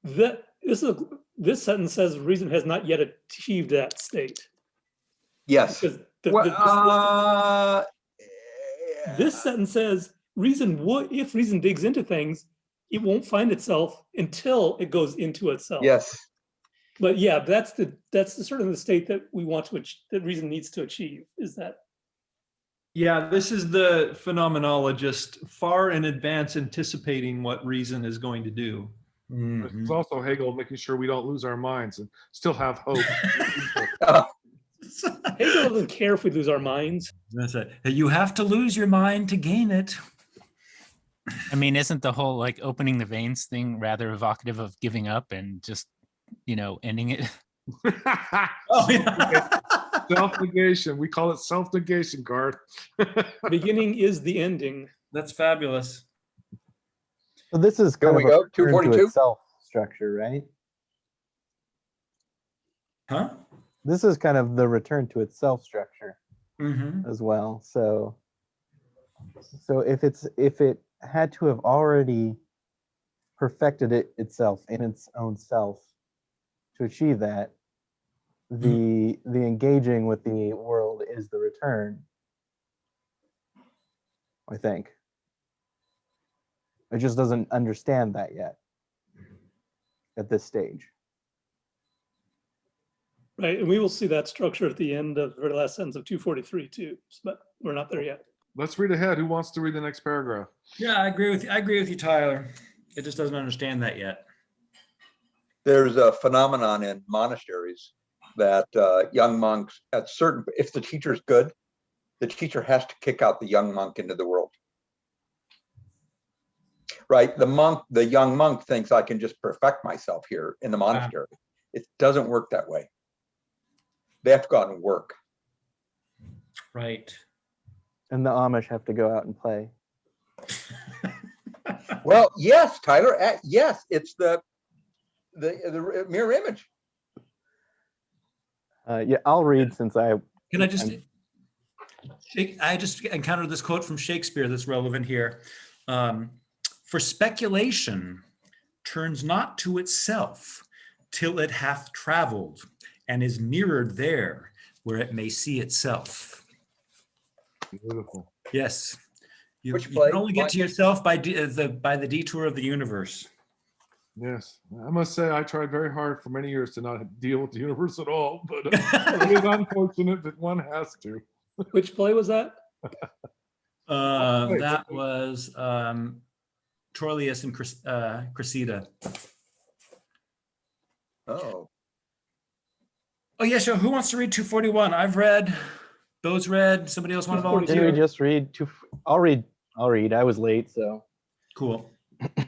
that this sentence says reason has not yet achieved that state. Yes. Because this sentence says reason would, if reason digs into things, it won't find itself until it goes into itself. Yes. But yeah, that's the sort of the state that we want to that reason needs to achieve, is that. Yeah, this is the phenomenologist far in advance anticipating what reason is going to do. Mhm. It's also Hegel making sure we don't lose our minds and still have hope. Hegel doesn't care if we lose our minds. That's it. You have to lose your mind to gain it. I mean, isn't the whole like opening the veins thing rather evocative of giving up and just, ending it? Oh, yeah. Self-negation. We call it self-negation, Garth. Beginning is the ending. That's fabulous. So this is Here kind we of a go, return to 242. itself structure, right? Huh? This is kind of the return to itself structure Mm-hmm. as well. So if it had to have already perfected itself in its own self to achieve that, the engaging with the world is the return, I think. It just doesn't understand that yet at this stage. Right, and we will see that structure at the end of the very last sentence of 243 too, but we're not there yet. Let's read ahead. Who wants to read the next paragraph? Yeah, I agree with you. I agree with you, Tyler. It just doesn't understand that yet. There's a phenomenon in monasteries that young monks if the teacher's good, the teacher has to kick out the young monk into the world. Right? The young monk thinks I can just perfect myself here in the monastery. It doesn't work that way. They have to go out and work. Right. And the Amish have to go out and play. Well, yes, Tyler. Yes, it's the mirror image. Yeah, I'll read since I. Can I just? I just encountered this quote from Shakespeare that's relevant here. For speculation turns not to itself till it hath traveled and is mirrored there where it may see itself. Beautiful. Yes. You Which play? can only get to yourself by the detour of the universe. Yes, I must say I tried very hard for many years to not deal with the universe at all, but it is unfortunate that one has to. Which play was that? That was Troilus and Cressida. Oh, Oh yeah, sure. Who wants to read 241? I've read. Bo's read. Somebody else want to volunteer? Didn't we just read two? I'll read. I was late, so. Cool. All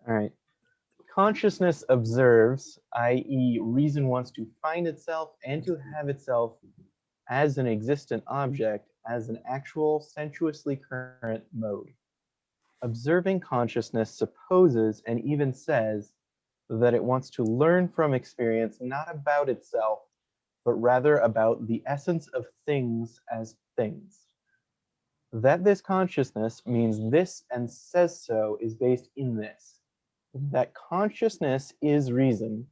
right. Consciousness observes, i.e., reason wants to find itself and to have itself as an existent object, as an actual sensuously current mode. Observing consciousness supposes and even says that it wants to learn from experience not about itself, but rather about the essence of things as things. That this consciousness means this and says so is based in this, that consciousness is reason,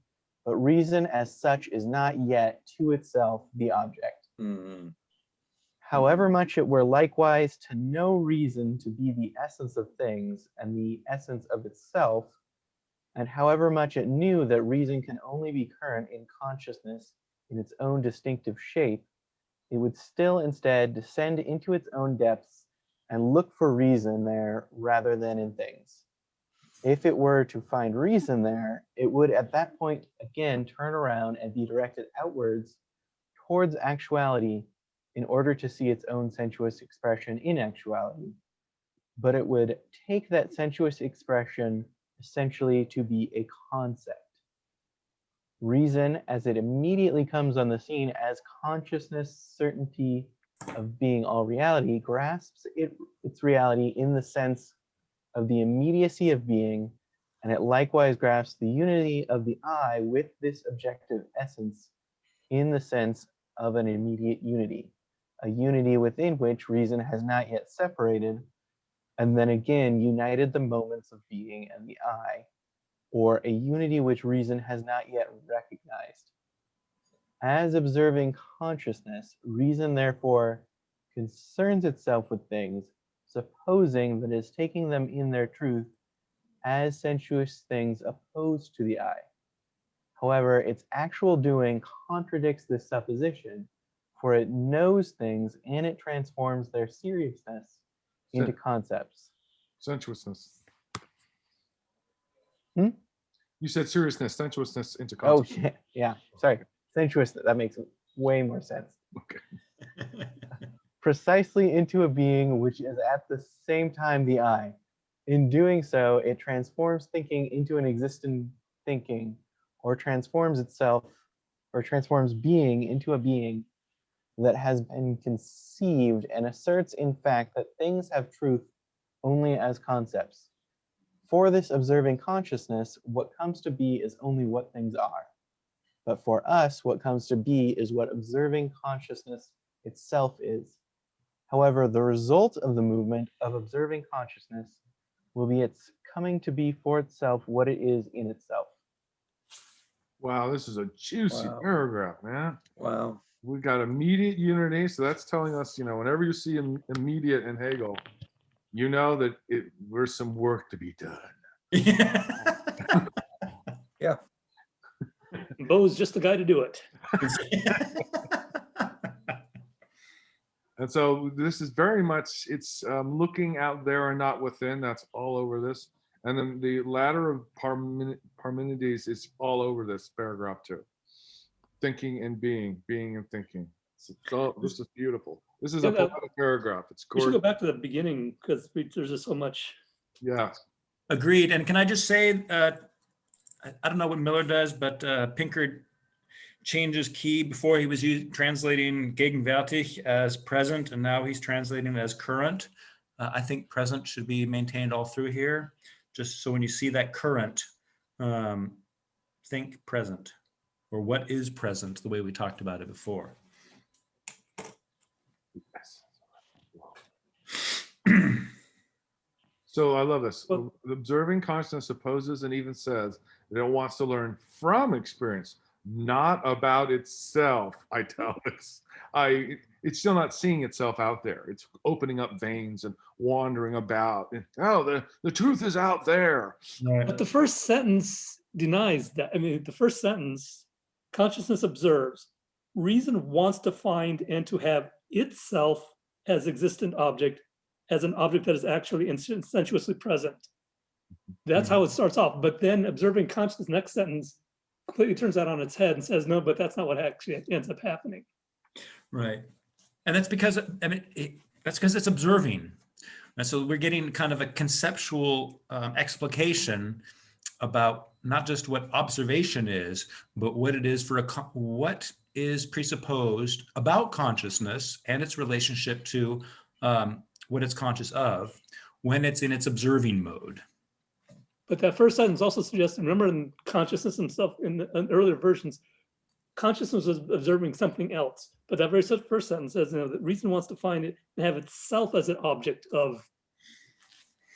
but reason as such is not yet to itself the object. mm-hmm. However much it were likewise to know reason to be the essence of things and the essence of itself, and however much it knew that reason can only be current in consciousness in its own distinctive shape, it would still instead descend into its own depths and look for reason there rather than in things. If it were to find reason there, it would at that point again turn around and be directed outwards towards actuality in order to see its own sensuous expression in actuality. But it would take that sensuous expression essentially to be a concept. Reason, as it immediately comes on the scene as consciousness, certainty of being all reality, grasps its reality in the sense of the immediacy of being, and it likewise grasps the unity of the I with this objective essence in the sense of an immediate unity, a unity within which reason has not yet separated, and then again united the moments of being and the I, or a unity which reason has not yet recognized. As observing consciousness, reason therefore concerns itself with things, supposing that it is taking them in their truth as sensuous things opposed to the I. However, its actual doing contradicts this supposition, for it knows things and it transforms their seriousness into concepts. Sensuousness. Hmm? You said seriousness, sensuousness into Oh, concept. yeah, sorry. Sensuous, that makes way more sense. Okay. precisely into a being which is at the same time the I. In doing so, it transforms thinking into an existing thinking, or transforms itself, or transforms being into a being that has been conceived, and asserts in fact that things have truth only as concepts. For this observing consciousness, what comes to be is only what things are. But for us, what comes to be is what observing consciousness itself is. However, the result of the movement of observing consciousness will be its coming to be for itself what it is in itself. Wow, this is a juicy Wow. paragraph, man. Wow. We got immediate unity, so that's telling us, whenever you see immediate in Hegel, you know that there's some work to be done. Yeah. Bo's just the guy to do it. And so this is very much, it's looking out there and not within. That's all over this. And then the ladder of Parmenides is all over this paragraph too. Thinking and being and thinking. So this is beautiful. This is a poetic paragraph. It's We should gorgeous. go back to the beginning because there's just so much. Yeah. Agreed. And can I just say, I don't know what Miller does, but Pinker changes key. Before he was translating gegenwärtig as present, and now he's translating it as current. I think present should be maintained all through here, just so when you see that current, think present, or what is present, the way we talked about it before. So I love this. Well- Observing consciousness supposes and even says that it wants to learn from experience, not about itself. Italics. It's still not seeing itself out there. It's opening up veins and wandering about. And, the truth is out there. But the first sentence denies that. I mean, the first sentence, consciousness observes, reason wants to find and to have itself as existent object, as an object that is actually sensuously present. That's how it starts off. But then observing consciousness, next sentence, completely turns that on its head and says, no, but that's not what actually ends up happening. Right. And that's because, that's because it's observing. And so we're getting kind of a conceptual explication about not just what observation is, but what it is for what is presupposed about consciousness and its relationship to what it's conscious of when it's in its observing mode. But that first sentence also suggests, remember in consciousness and stuff in earlier versions, consciousness is observing something else. But that very first sentence says, that reason wants to find it and have itself as an object of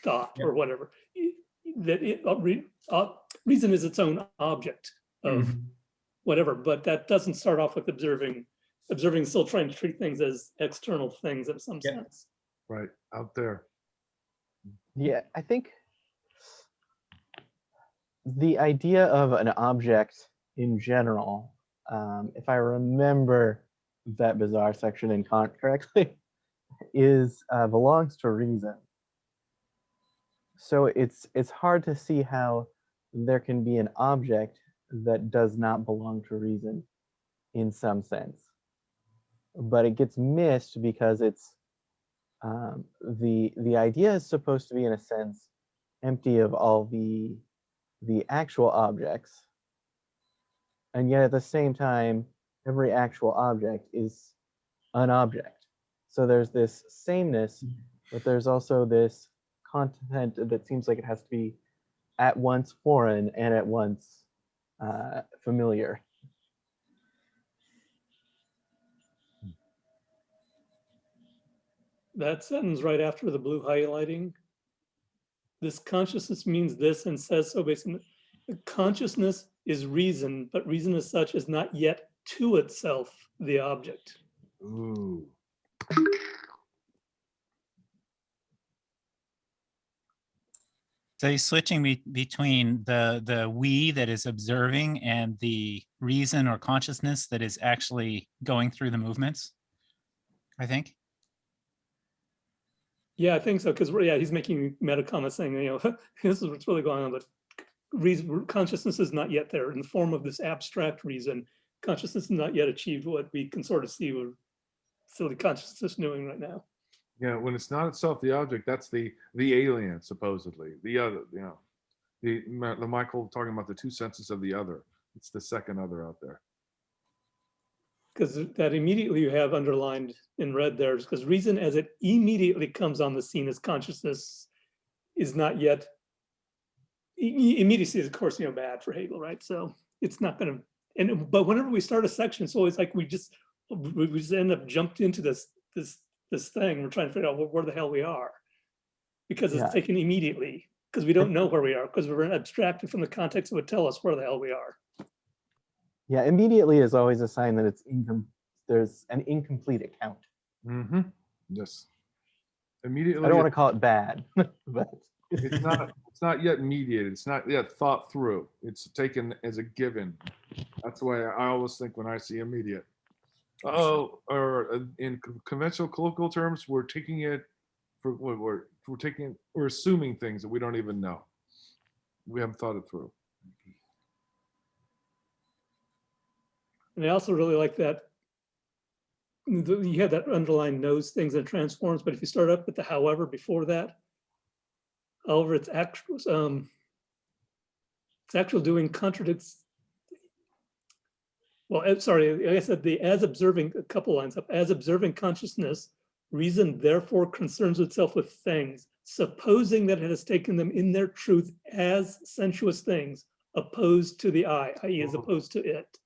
thought or whatever. That reason is its own object of whatever, but that doesn't start off with observing. Observing is still trying to treat things as external things in some sense. Right, out there. Yeah, I think the idea of an object in general, if I remember that bizarre section in Kant correctly, is belongs to reason. So it's hard to see how there can be an object that does not belong to reason in some sense. But it gets missed because it's the idea is supposed to be, in a sense, empty of all the actual objects, and yet at the same time, every actual object is an object. So there's this sameness, but there's also this content that seems like it has to be at once foreign and at once familiar. That sentence right after the blue highlighting, this consciousness means this and says so basically. Consciousness is reason, but reason as such is not yet to itself the object. Ooh. So he's switching between the we that is observing and the reason or consciousness that is actually going through the movements, I think. Yeah, I think so, because he's making meta comments saying, this is what's really going on, but consciousness is not yet there in the form of this abstract reason. Consciousness has not yet achieved what we can sort of see silly consciousness doing right now. Yeah, when it's not itself the object, that's the alien, supposedly. The other, the Michael talking about the two senses of the other. It's the second other out there. Because that immediately you have underlined in red there, because reason as it immediately comes on the scene as consciousness is not yet, immediacy is of course, bad for Hegel, right? So it's not going to, but whenever we start a section, it's always like we just end up jumped into this thing. We're trying to figure out where the hell we are, because it's taken immediately, because we don't know where we are, because we're abstracted from the context that would tell us where the hell we are. Yeah, immediately is always a sign that there's an incomplete account. Mm-hmm. Yes. Immediately. I don't want to call it bad, but it's not yet mediated. It's not yet thought through. It's taken as a given. That's the way I always think when I see immediate. Oh, or in conventional colloquial terms, we're taking it for what we're assuming things that we don't even know. We haven't thought it through. And I also really like that you had that underlined knows things and transforms, but if you start up with the however before that, however, it's actual doing contradicts. Well, sorry, like I said, the as observing, a couple lines up, as observing consciousness, reason therefore concerns itself with things, supposing that it has taken them in their truth as sensuous things, opposed to the I, i.e. as opposed to it.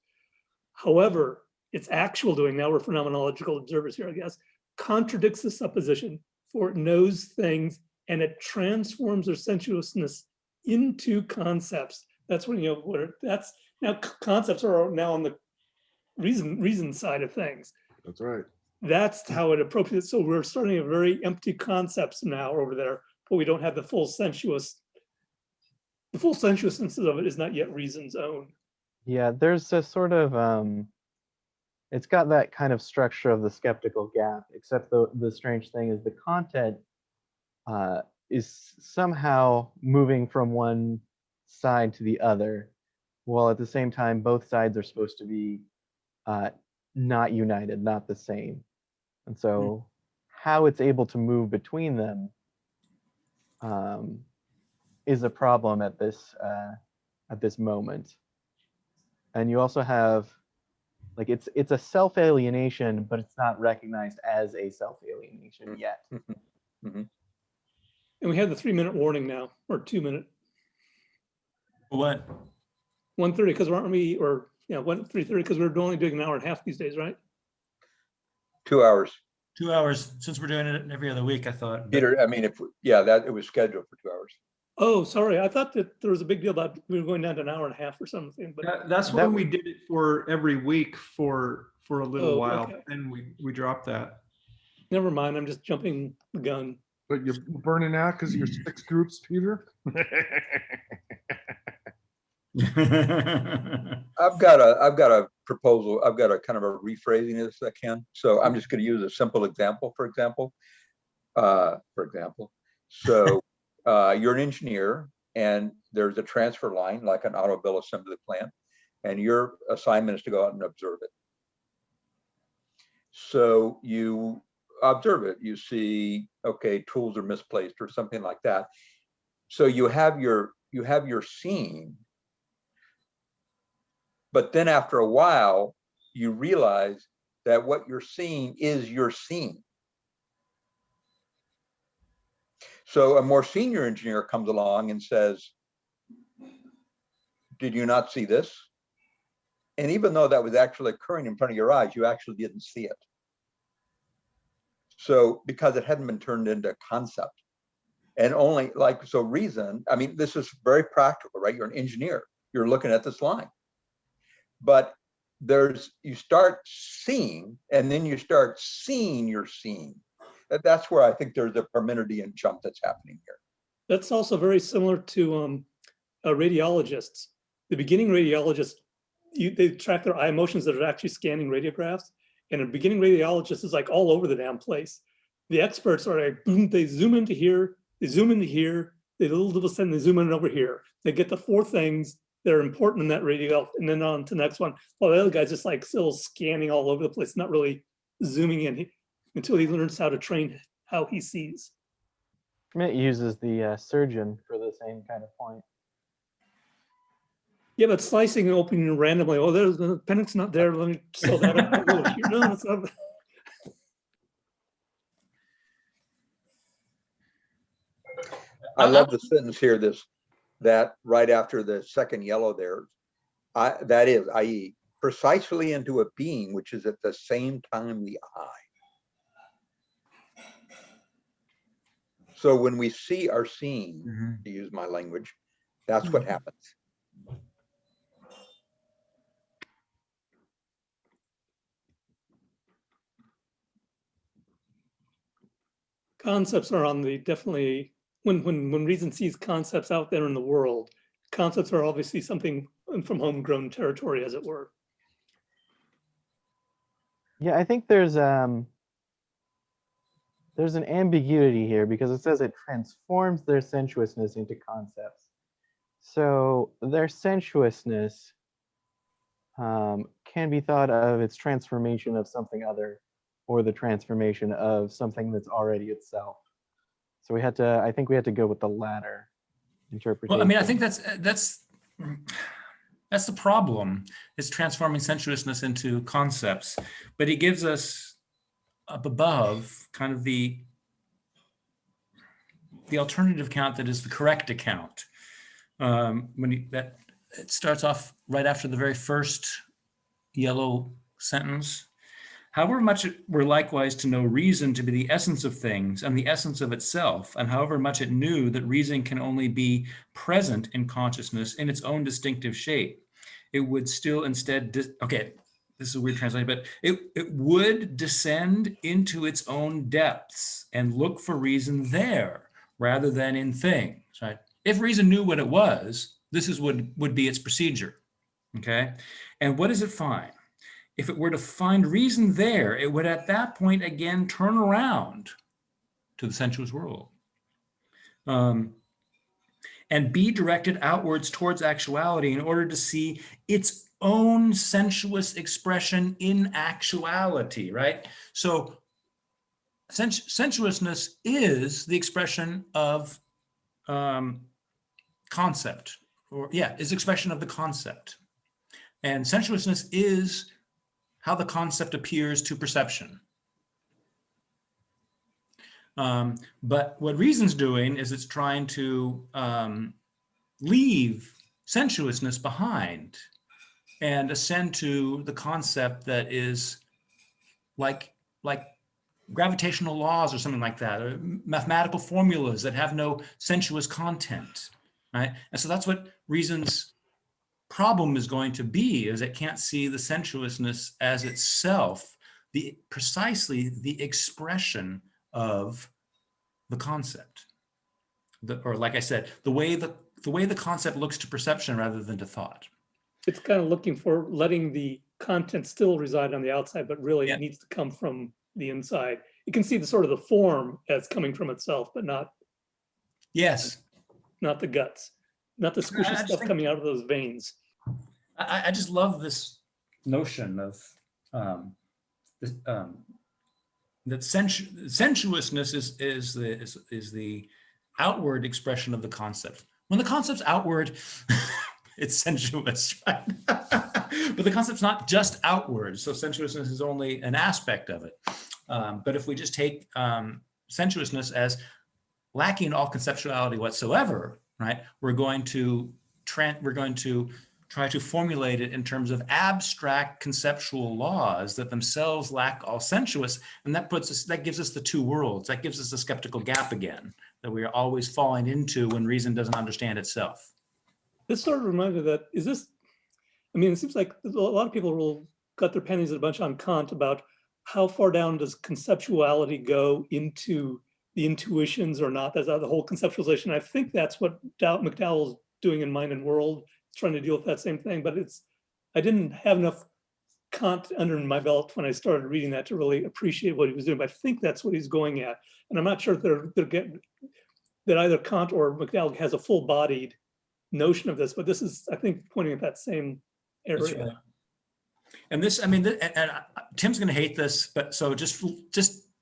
However, its actual doing, now we're phenomenological observers here, I guess, contradicts the supposition, for it knows things and it transforms their sensuousness into concepts. That's when, that's now concepts are now on the reason side of things. That's right. That's how it appropriates. So we're starting a very empty concepts now over there, but we don't have the full sensuousness of it is not yet reason's own. yeah, there's a sort of it's got that kind of structure of the skeptical gap, except the strange thing is the content is somehow moving from one side to the other, while at the same time both sides are supposed to be not united, not the same. And so how it's able to move between them is a problem at this moment. And you also have, like, it's a self-alienation, but it's not recognized as a self-alienation yet. Mm-hmm. And we have the 3-minute warning now, or 2-minute. What? 1:30, because aren't we, or 3:30, because we're only doing an hour and a half these days, right? 2 hours. 2 hours, since we're doing it every other week, I thought. Peter, I mean, that it was scheduled for 2 hours. Oh, sorry. I thought that there was a big deal about we were going down to an hour and a half or something. But that's when we did it for every week for a little while, okay. and we dropped that. Never mind. I'm just jumping the gun. But you're burning out because you're 6 groups, Peter. I've got a proposal. I've got a kind of a rephrasing of this I can. So I'm just going to use a simple example. For example, so you're an engineer and there's a transfer line like an automobile assembly plant, and your assignment is to go out and observe it. So you observe it. You see, okay, tools are misplaced or something like that. So you have your seeing. But then after a while, you realize that what you're seeing is your seeing. So a more senior engineer comes along and says, did you not see this? And even though that was actually occurring in front of your eyes, you actually didn't see it. So because it hadn't been turned into a concept. And only so reason, I mean, this is very practical, right? You're an engineer, you're looking at this line. But you start seeing, and then you start seeing your seeing. That's where I think there's a Parmenidean jump that's happening here. That's also very similar to radiologists. The beginning radiologists, they track their eye motions that are actually scanning radiographs. And a beginning radiologist is like all over the damn place. The experts are like, boom, they zoom into here, they zoom into here, they they zoom in over here. They get the 4 things that are important in that radio, and then on to the next one. Well, the other guy's just like still scanning all over the place, not really zooming in until he learns how to train how he sees. Schmidt uses the surgeon for the same kind of point. Yeah, but slicing and opening randomly. Oh, there's the appendix not there. Let me sew that up. Oh, here. No, it's not. I love the sentence here, that right after the second yellow there, that is, i.e., precisely into a being which is at the same time the I. So when we see our seeing, to use my language, that's what happens. Concepts are on the definitely when reason sees concepts out there in the world, concepts are obviously something from homegrown territory, as it were. Yeah, I think there's an ambiguity here because it says it transforms their sensuousness into concepts. So their sensuousness can be thought of its transformation of something other, or the transformation of something that's already itself. So I think we had to go with the latter interpretation. Well, I mean, I think that's the problem, is transforming sensuousness into concepts. But he gives us up above kind of the alternative account that is the correct account. It starts off right after the very first yellow sentence. However much it were likewise to know reason to be the essence of things and the essence of itself, and however much it knew that reason can only be present in consciousness in its own distinctive shape, it would still instead, okay, this is a weird translation, but it would descend into its own depths and look for reason there rather than in things, right? If reason knew what it was, this would be its procedure, okay? And what does it find? If it were to find reason there, it would at that point again turn around to the sensuous world and be directed outwards towards actuality in order to see its own sensuous expression in actuality, right? So sensuousness is the expression of concept, is expression of the concept. And sensuousness is how the concept appears to perception. But what reason's doing is it's trying to leave sensuousness behind and ascend to the concept that is like gravitational laws or something like that, or mathematical formulas that have no sensuous content, right? And so that's what reason's problem is going to be, is it can't see the sensuousness as itself, precisely the expression of the concept. Or like I said, the way the concept looks to perception rather than to thought. It's kind of looking for letting the content still reside on the outside, but really it needs to come from the inside. You can see the sort of the form as coming from itself, but not not the guts, not the squishy stuff coming out of those veins. I just love this notion of that sensuousness is the outward expression of the concept. When the concept's outward, it's sensuous, right? But the concept's not just outward, so sensuousness is only an aspect of it. But if we just take sensuousness as lacking all conceptuality whatsoever, right? We're going to try to formulate it in terms of abstract conceptual laws that themselves lack all sensuous, and that gives us the two worlds. That gives us a skeptical gap again that we are always falling into when reason doesn't understand itself. This sort of reminds me that, it seems like a lot of people will cut their pennies a bunch on Kant about how far down does conceptuality go into the intuitions or not. That's the whole conceptualization. I think that's what McDowell's doing in Mind and World, trying to deal with that same thing. But I didn't have enough Kant under my belt when I started reading that to really appreciate what he was doing. But I think that's what he's going at. And I'm not sure if that either Kant or McDowell has a full-bodied notion of this, but this is, I think, pointing at that same area. Right. And this, I mean, Tim's going to hate this, but so just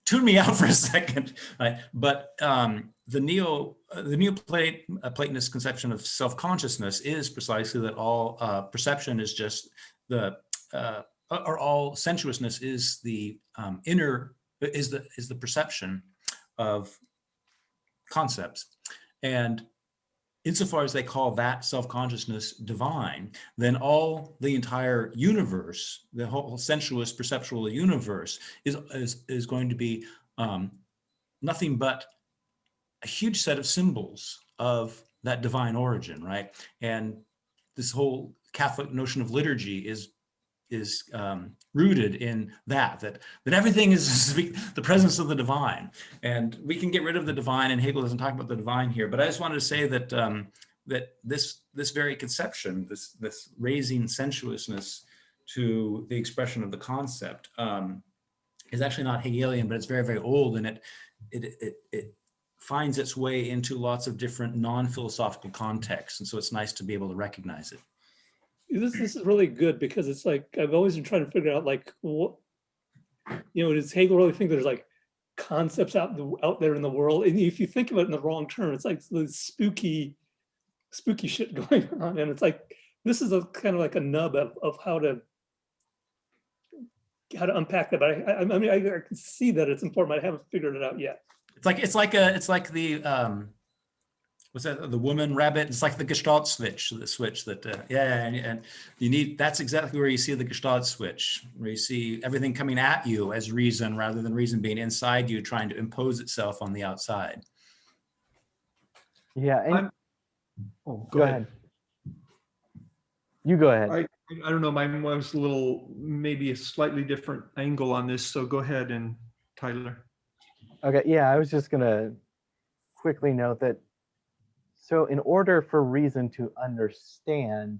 tune me out for a second. Right? But the Neo-Platonist conception of self-consciousness is precisely that all perception is just or all sensuousness is the is the perception of concepts. And insofar as they call that self-consciousness divine, then the entire universe, the whole sensuous perceptual universe is going to be nothing but a huge set of symbols of that divine origin, right? And this whole Catholic notion of liturgy is rooted in that everything is the presence of the divine, and we can get rid of the divine, and Hegel doesn't talk about the divine here, but I just wanted to say that that this very conception, this raising sensuousness to the expression of the concept, is actually not Hegelian, but it's very, very old, and it finds its way into lots of different non-philosophical contexts, and so it's nice to be able to recognize it. This is really good, because it's like, I've always been trying to figure out, like, what, does Hegel really think there's like concepts out there in the world? And if you think of it in the wrong term, it's like the spooky shit going on. And it's like, this is a kind of like a nub of how to unpack that. But I mean, I can see that it's important, but I haven't figured it out yet. It's like the what's that? The woman rabbit. It's like the Gestalt switch. The switch that and you need. That's exactly where you see the Gestalt switch, where you see everything coming at you as reason, rather than reason being inside you, trying to impose itself on the outside. Yeah. And, go ahead. You go ahead. I don't know. Mine was maybe a slightly different angle on this. So go ahead, and Tyler. Okay. Yeah, I was just gonna quickly note that. So in order for reason to understand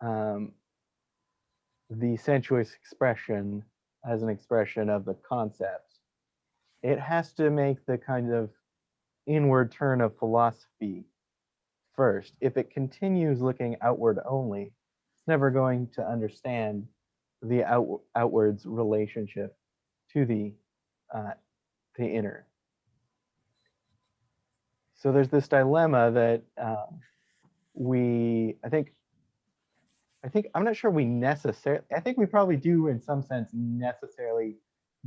the sensuous expression as an expression of the concept, it has to make the kind of inward turn of philosophy first. If it continues looking outward only, it's never going to understand the outward's relationship to the inner. So there's this dilemma that I think I'm not sure we necessarily, I think we probably do in some sense necessarily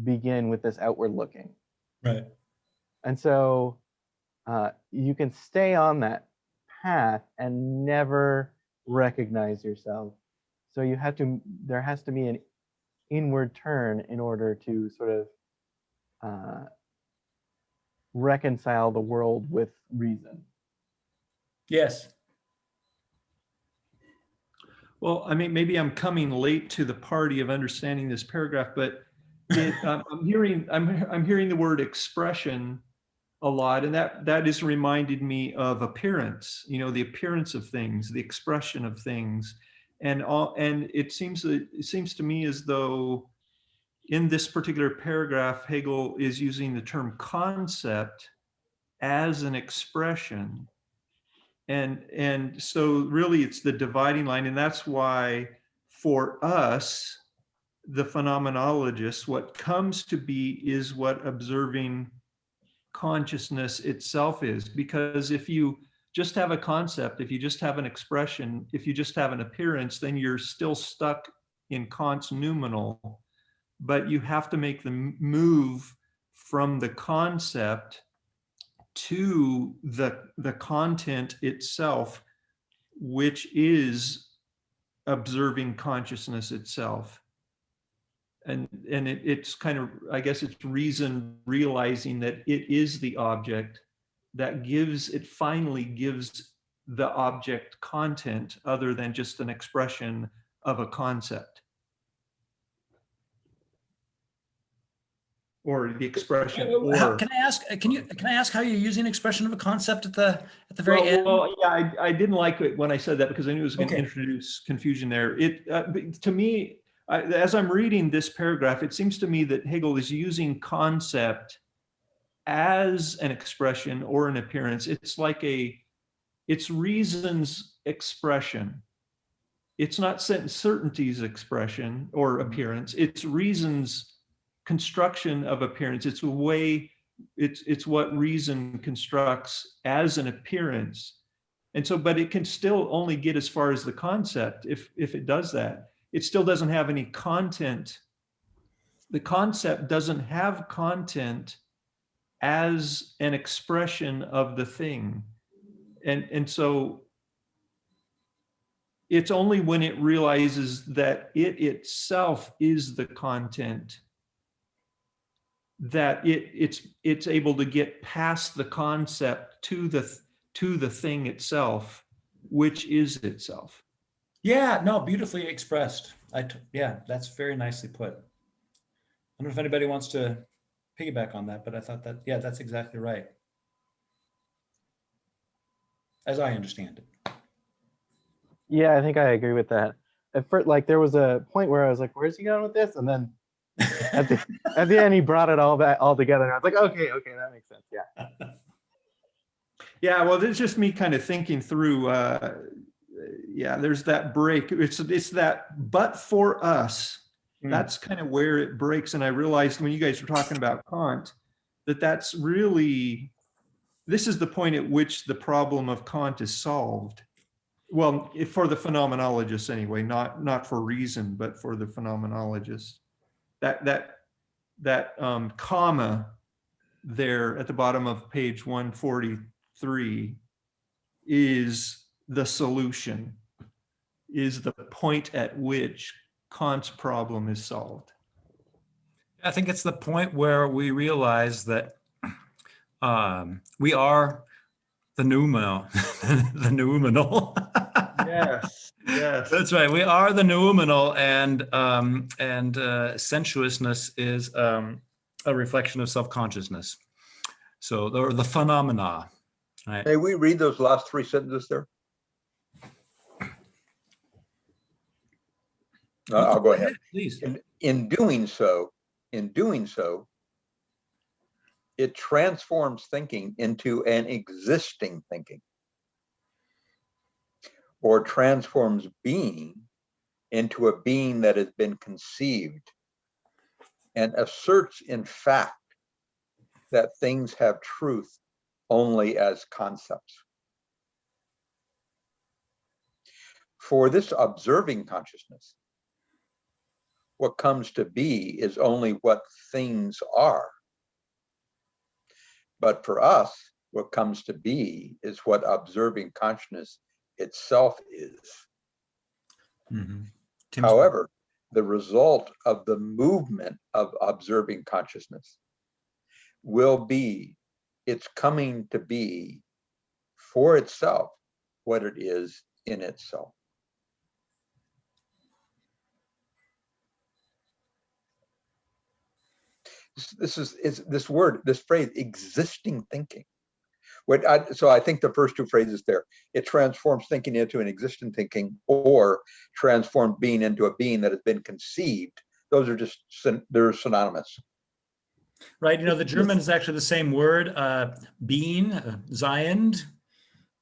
begin with this outward looking. Right. And so you can stay on that path and never recognize yourself. So there has to be an inward turn in order to sort of reconcile the world with reason. Yes. Well, I mean, maybe I'm coming late to the party of understanding this paragraph, but I'm hearing the word expression a lot, and that has reminded me of appearance. The appearance of things, the expression of things, and it seems to me as though in this particular paragraph, Hegel is using the term concept as an expression. And so really it's the dividing line. And that's why for us, the phenomenologists, what comes to be is what observing consciousness itself is. Because if you just have a concept, if you just have an expression, if you just have an appearance, then you're still stuck in Kant's noumenal. But you have to make the move from the concept to the content itself, which is observing consciousness itself. And it's kind of, I guess it's reason realizing that it is the object that finally gives the object content other than just an expression of a concept. Or the expression. Can I ask how you're using expression of a concept at the very end? Well, yeah, I didn't like it when I said that, because I knew it was going to introduce confusion there. To me, as I'm reading this paragraph, it seems to me that Hegel is using concept as an expression or an appearance. It's like it's reason's expression. it's not certainty's expression or appearance, it's reason's construction of appearance. It's a way, it's what reason constructs as an appearance. And so, but it can still only get as far as the concept if it does that. It still doesn't have any content. The concept doesn't have content as an expression of the thing. And so it's only when it realizes that it itself is the content that it's able to get past the concept to the thing itself, which is itself. Yeah, no, beautifully expressed. Yeah, that's very nicely put. I don't know if anybody wants to piggyback on that, but I thought that, yeah, that's exactly right. As I understand it. Yeah, I think I agree with that. At first, like there was a point where I was like, "Where's he going with this?" And then at the end, he brought it all together, and I was like, "Okay, that makes sense." Yeah. Yeah, well, it's just me kind of thinking through. Yeah, there's that break. It's that, but for us, that's kind of where it breaks. And I realized when you guys were talking about Kant, that's really, this is the point at which the problem of Kant is solved. Well, for the phenomenologists anyway, not for reason, but for the phenomenologists. That comma there at the bottom of page 143 is the solution, is the point at which Kant's problem is solved. I think it's the point where we realize that we are the noumenal. The noumenal. Yes, yes. That's right. We are the noumenal, and sensuousness is a reflection of self-consciousness. So the phenomena. Right. May we read those last three sentences there? I'll go ahead. Please. In doing so, it transforms thinking into an existing thinking, or transforms being into a being that has been conceived, and asserts in fact that things have truth only as concepts. For this observing consciousness, what comes to be is only what things are. But for us, what comes to be is what observing consciousness itself is. Mm-hmm. However, the result of the movement of observing consciousness will be its coming to be for itself what it is in itself. This phrase, existing thinking. So I think the first two phrases there, it transforms thinking into an existing thinking, or transform being into a being that has been conceived. Those are just, they're synonymous. Right. You know, the German is actually the same word, being, sein,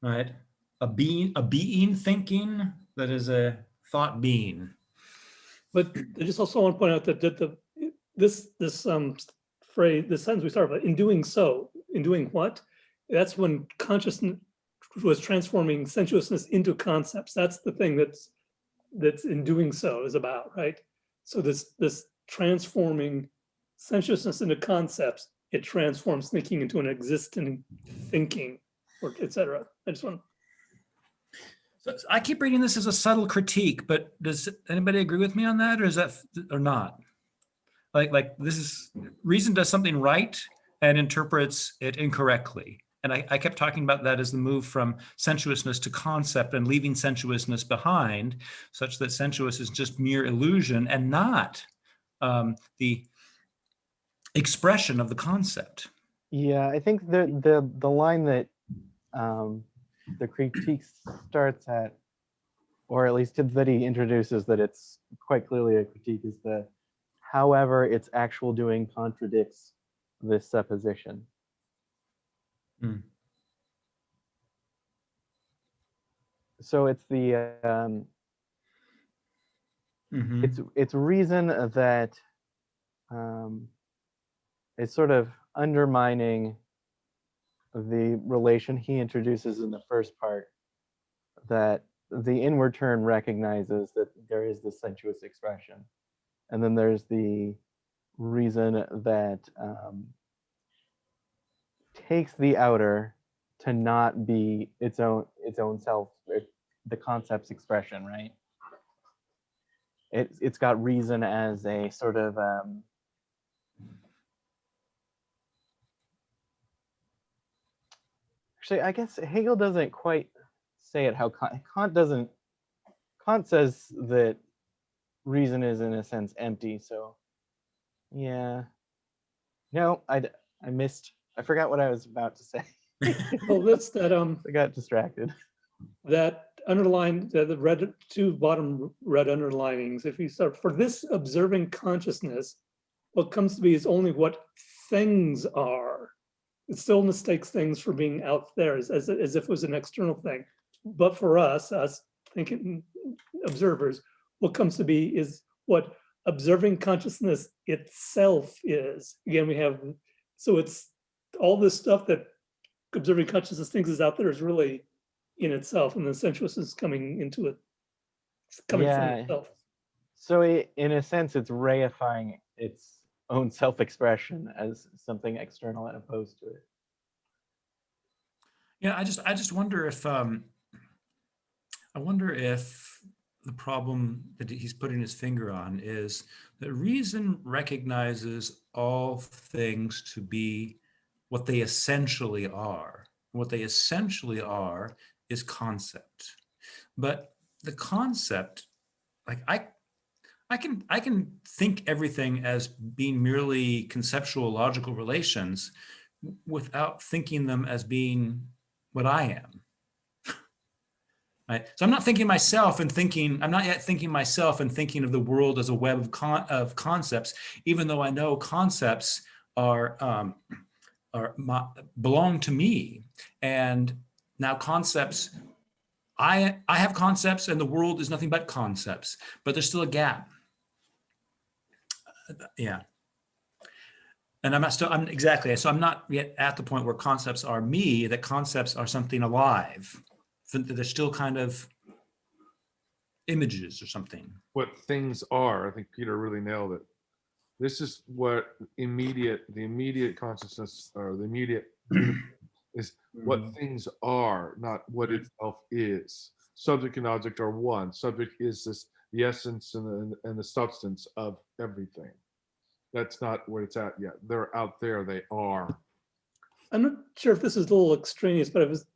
right? A being thinking, that is a thought being. But I just also want to point out that this phrase, this sentence we started with, in doing so, in doing what? That's when consciousness was transforming sensuousness into concepts. That's the thing that's in doing so is about, right? So this transforming sensuousness into concepts, it transforms thinking into an existing thinking, or etc. I just want. So I keep reading this as a subtle critique, but does anybody agree with me on that, or is that, or not? Like this is, reason does something right and interprets it incorrectly. And I kept talking about that as the move from sensuousness to concept, and leaving sensuousness behind, such that sensuous is just mere illusion and not the expression of the concept. Yeah, I think the line that the critique starts at, or at least that he introduces, that it's quite clearly a critique, is the however its actual doing contradicts this supposition. So it's the It's reason that is sort of undermining the relation he introduces in the first part, that the inward turn recognizes that there is this sensuous expression, and then there's the reason that takes the outer to not be its own self, the concept's expression, right? It's got reason as a sort of actually, I guess Hegel doesn't quite say it how Kant doesn't. Kant says that reason is in a sense empty. So yeah, no, I missed. I forgot what I was about to say. Well, that's that I got distracted. that underline the red, two bottom red underlinings. If you start for this observing consciousness, what comes to be is only what things are. It still mistakes things for being out there as if it was an external thing. But for us thinking observers, what comes to be is what observing consciousness itself is. Again, we have, so it's all this stuff that observing consciousness thinks is out there is really in itself, and the sensuous is coming into it. It's coming from itself. So in a sense, it's reifying its own self-expression as something external and opposed to it. Yeah, I just wonder if the problem that he's putting his finger on is that reason recognizes all things to be what they essentially are. What they essentially are is concept. But the concept, like I can think everything as being merely conceptual logical relations without thinking them as being what I am. Right? So I'm not thinking myself and thinking, I'm not yet thinking myself and thinking of the world as a web of concepts, even though I know concepts belong to me. And now concepts, I have concepts and the world is nothing but concepts, but there's still a gap. Yeah. And I'm exactly, so I'm not yet at the point where concepts are me, that concepts are something alive. So they're still kind of images or something. What things are, I think Peter really nailed it. This is what the immediate consciousness, or the immediate is what things are, not what itself is. Subject and object are one. Subject is the essence and the substance of everything. That's not where it's at yet. They're out there. They are. I'm not sure if this is a little extraneous, but I was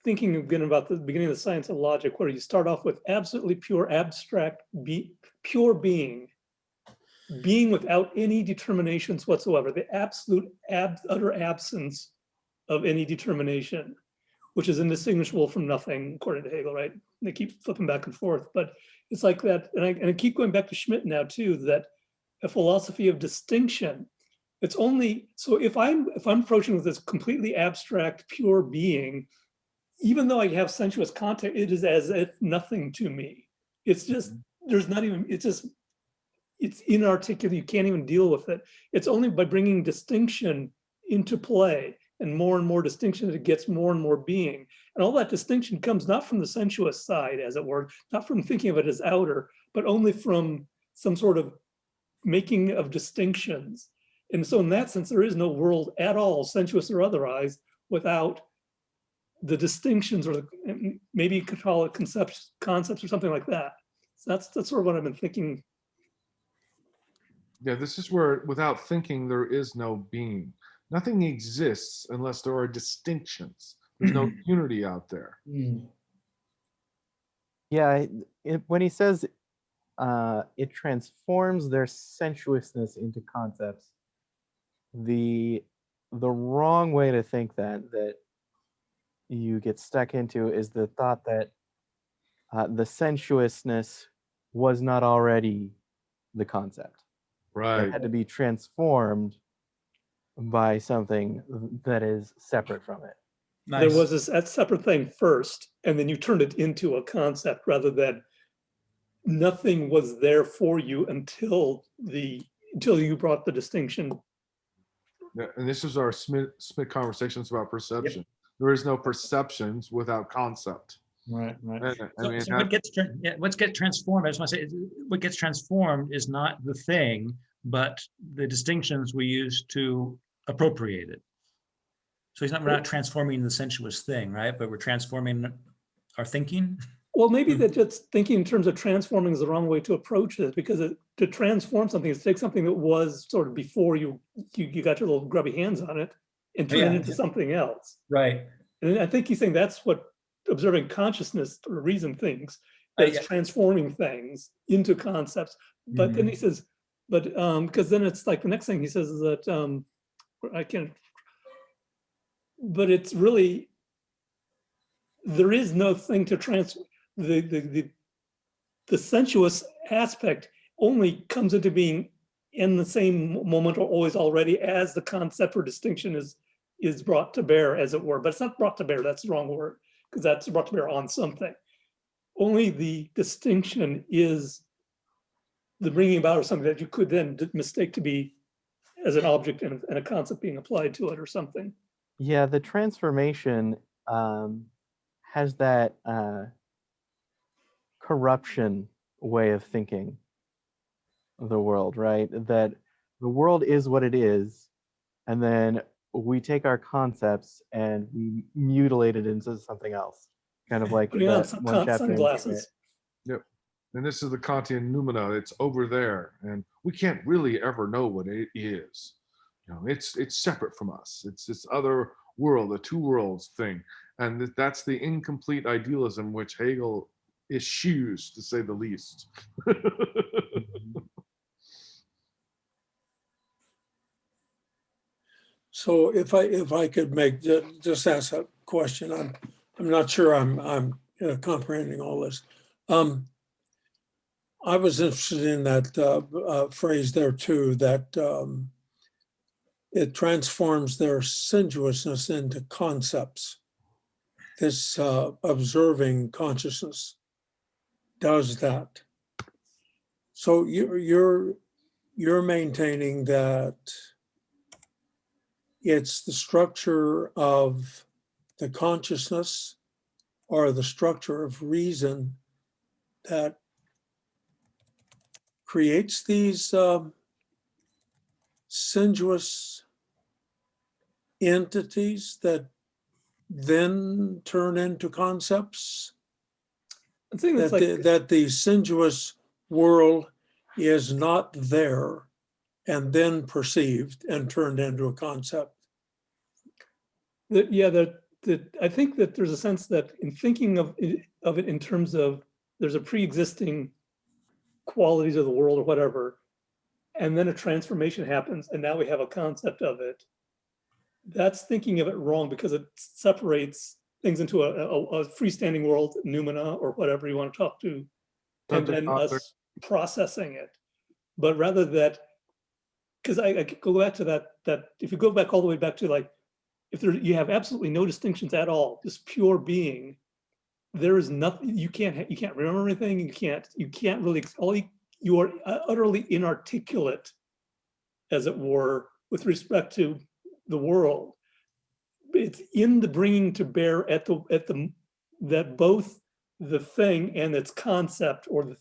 thinking again about the beginning of the science of logic, where you start off with absolutely pure abstract, pure being without any determinations whatsoever, the absolute utter absence of any determination, which is indistinguishable from nothing, according to Hegel, right? They keep flipping back and forth, but it's like that, and I keep going back to Schmidt now too, that a philosophy of distinction, it's only, so if I'm approaching with this completely abstract, pure being, even though I have sensuous contact, it is as if nothing to me. It's just, there's not even, it's inarticulate, you can't even deal with it. It's only by bringing distinction into play and more distinction that it gets more and more being. And all that distinction comes not from the sensuous side, as it were, not from thinking of it as outer, but only from some sort of making of distinctions. And so in that sense, there is no world at all, sensuous or otherwise, without the distinctions, or maybe you could call it concepts or something like that. So that's sort of what I've been thinking. Yeah, this is where without thinking, there is no being. Nothing exists unless there are distinctions. There's no unity out there. Yeah, when he says it transforms their sensuousness into concepts, the wrong way to think that you get stuck into is the thought that the sensuousness was not already the concept. Right. It had to be transformed by something that is separate from it. Nice. There was that separate thing first, and then you turned it into a concept rather than nothing was there for you until you brought the distinction. Yeah, and this is our Smith conversations about perception. There is no perceptions without concept. Right. And So what gets transformed, I just want to say, what gets transformed is not the thing, but the distinctions we use to appropriate it. So we're not transforming the sensuous thing, right? But we're transforming our thinking. Well, maybe that just thinking in terms of transforming is the wrong way to approach it, because to transform something is to take something that was sort of before you got your little grubby hands on it and turn it into something else. Right. And I think he's saying that's what observing consciousness or reason thinks, that it's transforming things into concepts. But then he says, but because then it's like the next thing he says is that but it's really, there is no thing to transform. The sensuous aspect only comes into being in the same moment or always already as the concept or distinction is brought to bear, as it were. But it's not brought to bear, that's the wrong word, because that's brought to bear on something. Only the distinction is the bringing about of something that you could then mistake to be as an object and a concept being applied to it or something. Yeah, the transformation has that corruption way of thinking of the world, right? That the world is what it is, and then we take our concepts and we mutilate it into something else. Kind of like Putting on that one chapter in sunglasses. Yep. And this is the Kantian noumena. It's over there, and we can't really ever know what it is. You know, it's separate from us. It's this other world, the two worlds thing, and that's the incomplete idealism which Hegel eschews, to say the least. So if I could make just ask a question, I'm not sure I'm comprehending all this. I was interested in that phrase there too, that it transforms their sensuousness into concepts. This observing consciousness does that. So you're maintaining that it's the structure of the consciousness or the structure of reason that creates these sensuous entities that then turn into concepts. I'm saying it's That the sensuous world is not there and then perceived and turned into a concept. I think that there's a sense that in thinking of it in terms of there's a pre-existing qualities of the world or whatever, and then a transformation happens and now we have a concept of it. That's thinking of it wrong, because it separates things into a freestanding world, noumena, or whatever you want to talk to, and then us processing it. But rather that, because I go back to that if you go back all the way back to like, if you have absolutely no distinctions at all, just pure being, there is nothing, you can't remember anything, you can't really, you are utterly inarticulate, as it were, with respect to the world. It's in the bringing to bear that both the thing and its concept, or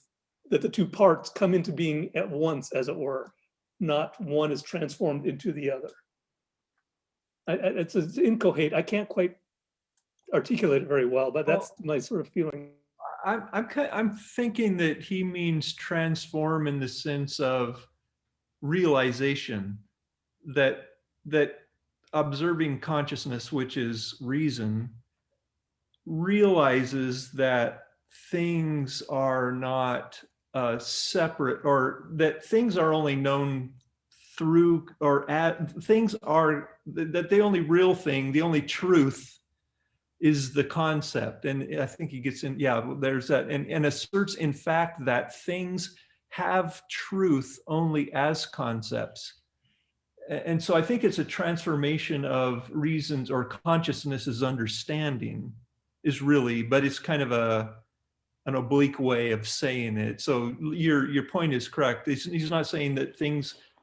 that the two parts come into being at once, as it were, not one is transformed into the other. It's incoherent. I can't quite articulate it very well, but that's my sort of feeling. I'm thinking that he means transform in the sense of realization, that observing consciousness, which is reason, realizes that things are not separate, or that things are only known through, or things are, that the only real thing, the only truth is the concept. And I think he gets in, there's that, and asserts in fact that things have truth only as concepts. And so I think it's a transformation of reasons, or consciousness's understanding is really, but it's kind of an oblique way of saying it. So your point is correct. He's not saying that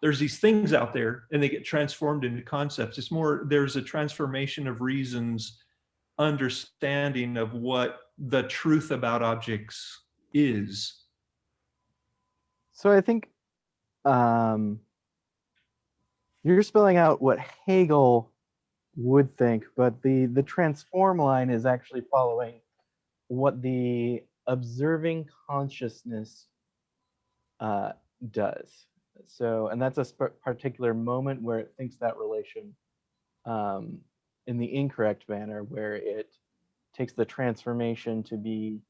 there's these things out there and they get transformed into concepts. It's more, there's a transformation of reason's understanding of what the truth about objects is. So I think you're spelling out what Hegel would think, but the transform line is actually following what the observing consciousness does. So, and that's a particular moment where it thinks that relation in the incorrect manner, where it takes the transformation to be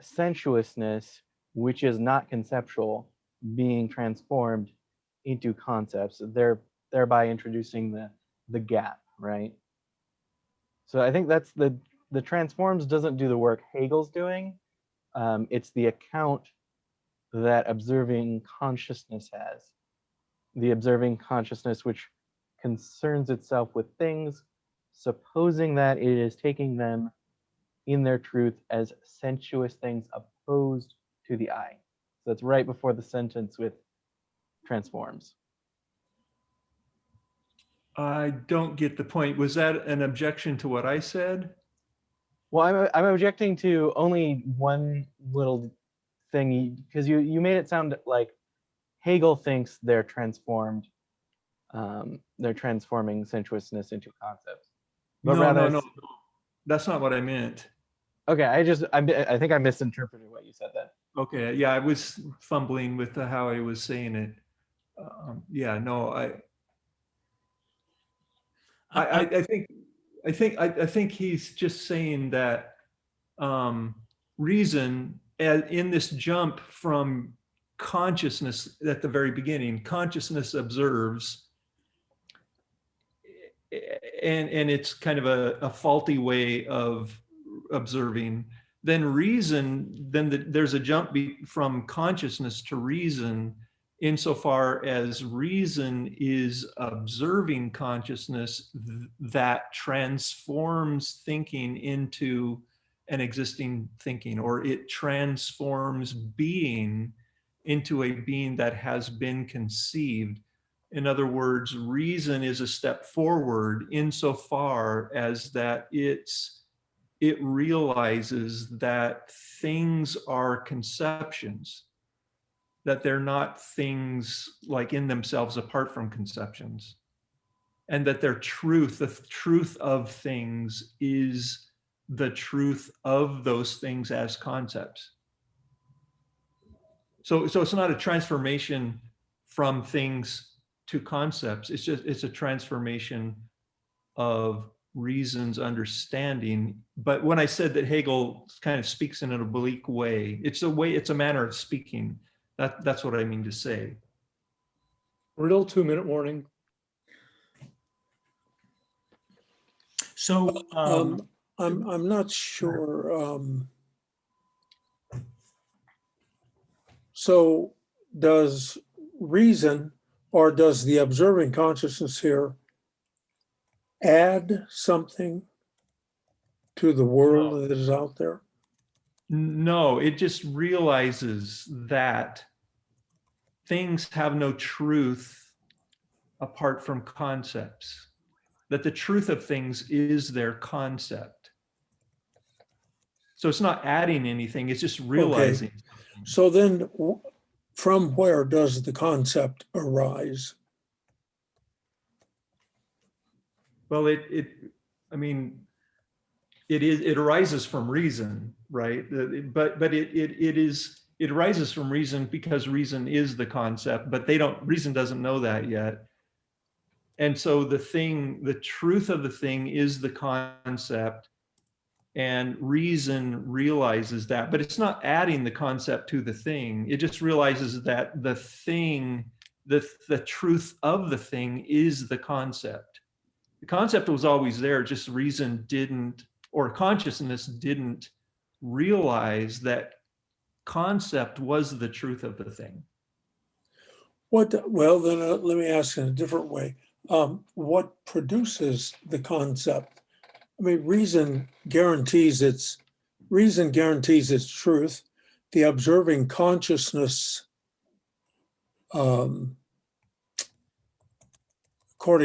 sensuousness, which is not conceptual, being transformed into concepts, thereby introducing the gap, right? So I think that's the transforms doesn't do the work Hegel's doing. It's the account that observing consciousness has. The observing consciousness which concerns itself with things, supposing that it is taking them in their truth as sensuous things opposed to the eye. So it's right before the sentence with transforms. I don't get the point. Was that an objection to what I said? Well, I'm objecting to only one little thing, because you made it sound like Hegel thinks they're transformed, they're transforming sensuousness into concepts. But No. That's not what I meant. Okay, I think I misinterpreted what you said then. Okay, yeah, I was fumbling with how I was saying it. Yeah, no, I think he's just saying that reason in this jump from consciousness at the very beginning, consciousness observes, and it's kind of a faulty way of observing. Then reason, there's a jump from consciousness to reason, insofar as reason is observing consciousness that transforms thinking into an existing thinking, or it transforms being into a being that has been conceived. In other words, reason is a step forward insofar as that it realizes that things are conceptions, that they're not things like in themselves apart from conceptions, and that their truth, the truth of things, is the truth of those things as concepts. So it's not a transformation from things to concepts. It's a transformation of reason's understanding. But when I said that Hegel kind of speaks in an oblique way, it's a manner of speaking. That's what I mean to say. Real 2-minute warning. So I'm not sure. So does reason, or does the observing consciousness here add something to the world that is out there? No, it just realizes that things have no truth apart from concepts, that the truth of things is their concept. So it's not adding anything, it's just realizing. Okay. So then from where does the concept arise? Well, it arises from reason, right? But it arises from reason because reason is the concept, but reason doesn't know that yet. And so the truth of the thing is the concept, and reason realizes that, but it's not adding the concept to the thing. It just realizes that the thing, the truth of the thing is the concept. The concept was always there, just reason didn't, or consciousness didn't realize that concept was the truth of the thing. Well, then let me ask in a different way. What produces the concept? I mean, reason guarantees its reason guarantees its truth. The observing consciousness, according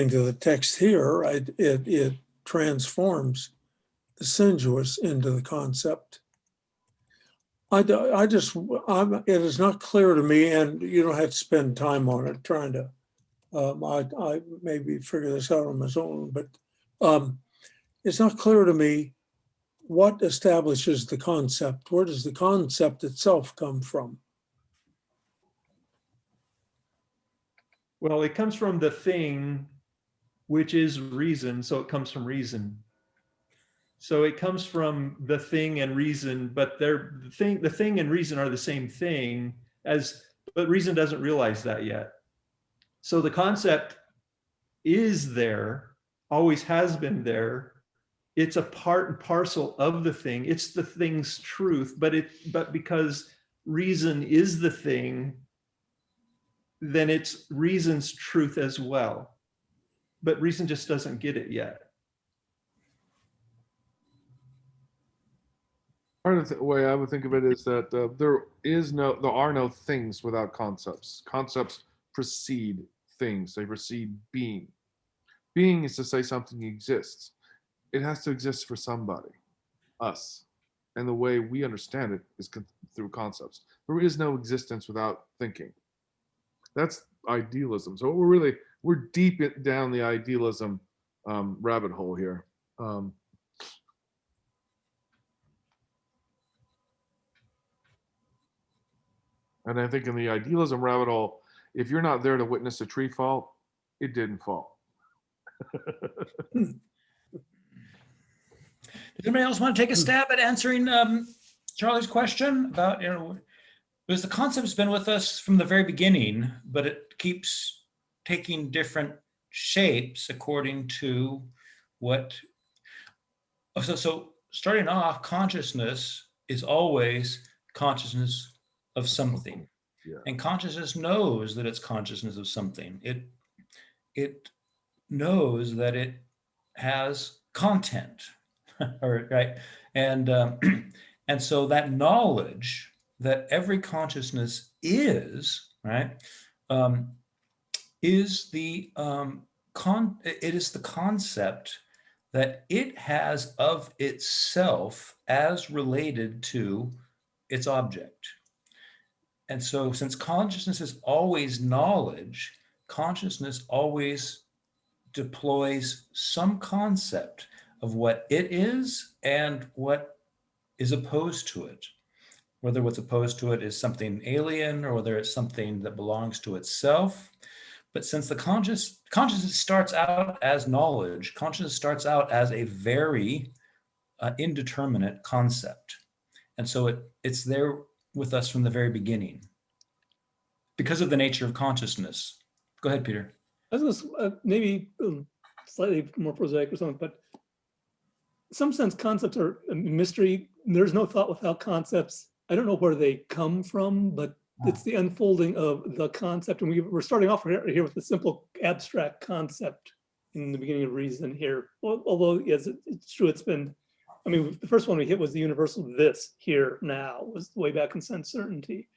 to the text here, it transforms the sensuous into the concept. It is not clear to me, and you don't have to spend time on it trying to, I maybe figure this out on my own, but it's not clear to me what establishes the concept. Where does the concept itself come from? Well, it comes from the thing, which is reason. So it comes from reason. So it comes from the thing and reason, but the thing and reason are the same thing, but reason doesn't realize that yet. So the concept is there, always has been there. It's a part and parcel of the thing. It's the thing's truth, but because reason is the thing, then it's reason's truth as well. But reason just doesn't get it yet. Part of the way I would think of it is that there are no things without concepts. Concepts precede things. They precede being. Being is to say something exists. It has to exist for somebody, us. And the way we understand it is through concepts. There is no existence without thinking. That's idealism. So we're deep down the idealism rabbit hole here. And I think in the idealism rabbit hole, if you're not there to witness a tree fall, it didn't fall. Does anybody else want to take a stab at answering Charlie's question about, because the concept's been with us from the very beginning, but it keeps taking different shapes according to what. So starting off, consciousness is always consciousness of something. Yeah. And consciousness knows that it's consciousness of something. It knows that it has content, right? And so that knowledge that every consciousness is, right, is the it is the concept that it has of itself as related to its object. And so since consciousness is always knowledge, consciousness always deploys some concept of what it is and what is opposed to it. Whether what's opposed to it is something alien or whether it's something that belongs to itself. But since the consciousness starts out as knowledge, consciousness starts out as a very indeterminate concept. And so it's there with us from the very beginning because of the nature of consciousness. Go ahead, Peter. I was maybe slightly more prosaic or something, but in some sense, concepts are a mystery. There's no thought without concepts. I don't know where they come from, but it's the unfolding of the concept. And we're starting off here with a simple abstract concept in the beginning of reason here. Although, yes, it's true, it's been, I mean, the first one we hit was the universal this, here, now, was way back in sense certainty.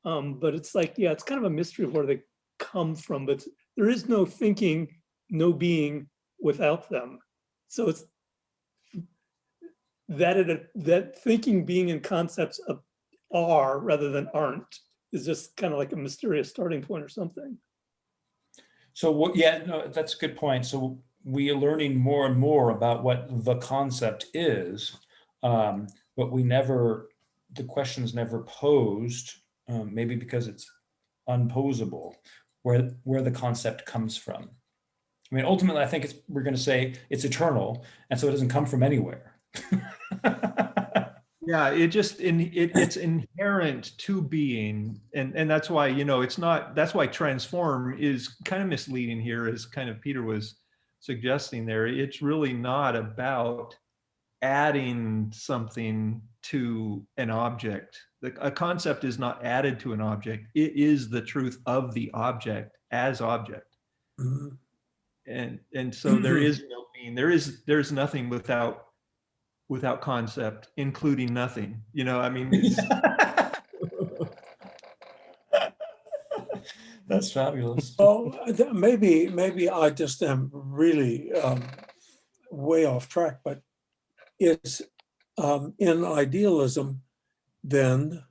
But it's like, yeah, it's kind of a mystery of where they come from, but there is no thinking, no being without them. So it's that thinking, being, and concepts are rather than aren't is just kind of like a mysterious starting point or something. So yeah, no, that's a good point. So we are learning more and more about what the concept is, but the question's never posed, maybe because it's unposable, where the concept comes from. I mean, ultimately, I think we're going to say it's eternal, and so it doesn't come from anywhere. Yeah, it's inherent to being, and that's why, that's why transform is kind of misleading here, as kind of Peter was suggesting there. It's really not about adding something to an object. A concept is not added to an object. It is the truth of the object as object. Mm-hmm. And so there is no being. There's nothing without without concept, including nothing. You know, I mean, it's, That's fabulous. Well, maybe I just am really way off track, but it's in idealism, then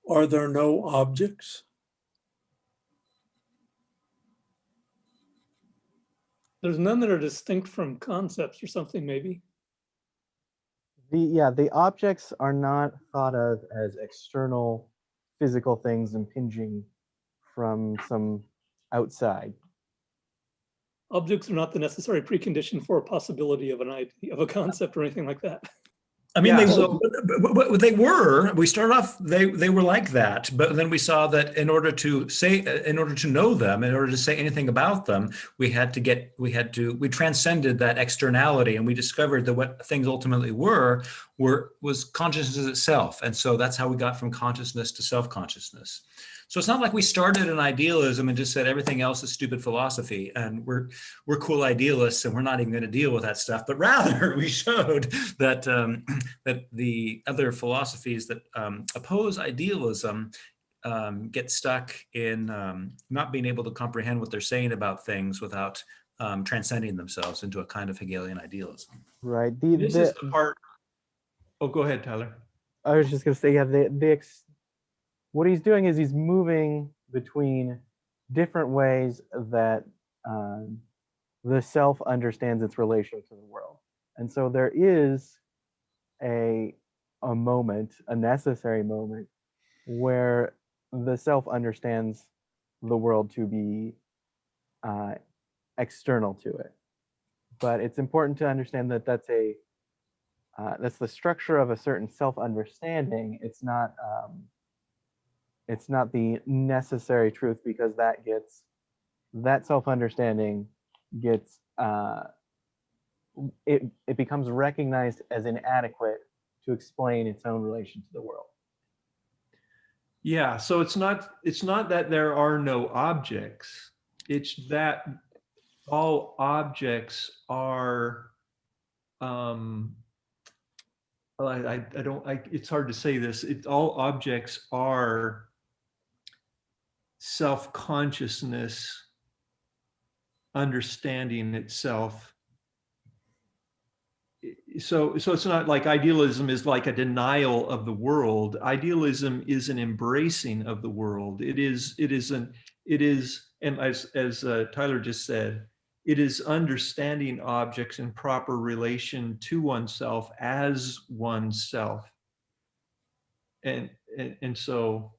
are there no objects? There's none that are distinct from concepts or something, maybe. The objects are not thought of as external physical things impinging from some outside. Objects are not the necessary precondition for a possibility of an idea, of a concept or anything like that. I mean, Yeah, they so- but they were. We started off. They were like that, but then we saw that in order to know them, in order to say anything about them, we transcended that externality, and we discovered that what things ultimately was consciousness itself, and so that's how we got from consciousness to self-consciousness. So it's not like we started in idealism and just said everything else is stupid philosophy, and we're cool idealists, and we're not even going to deal with that stuff. But rather, we showed that that the other philosophies that oppose idealism get stuck in not being able to comprehend what they're saying about things without transcending themselves into a kind of Hegelian idealism. Right. this is the part. Oh, go ahead, Tyler. I was just going to say, yeah, what he's doing is he's moving between different ways that the self understands its relation to the world. And so there is a moment, a necessary moment, where the self understands the world to be external to it. But it's important to understand that that's the structure of a certain self-understanding. It's not the necessary truth, because that self-understanding gets it becomes recognized as inadequate to explain its own relation to the world. Yeah, so it's not that there are no objects. It's that all objects are it's hard to say this. All objects are self-consciousness understanding itself. So it's not like idealism is like a denial of the world. Idealism is an embracing of the world. It is, and as Tyler just said, it is understanding objects in proper relation to oneself as oneself. And so,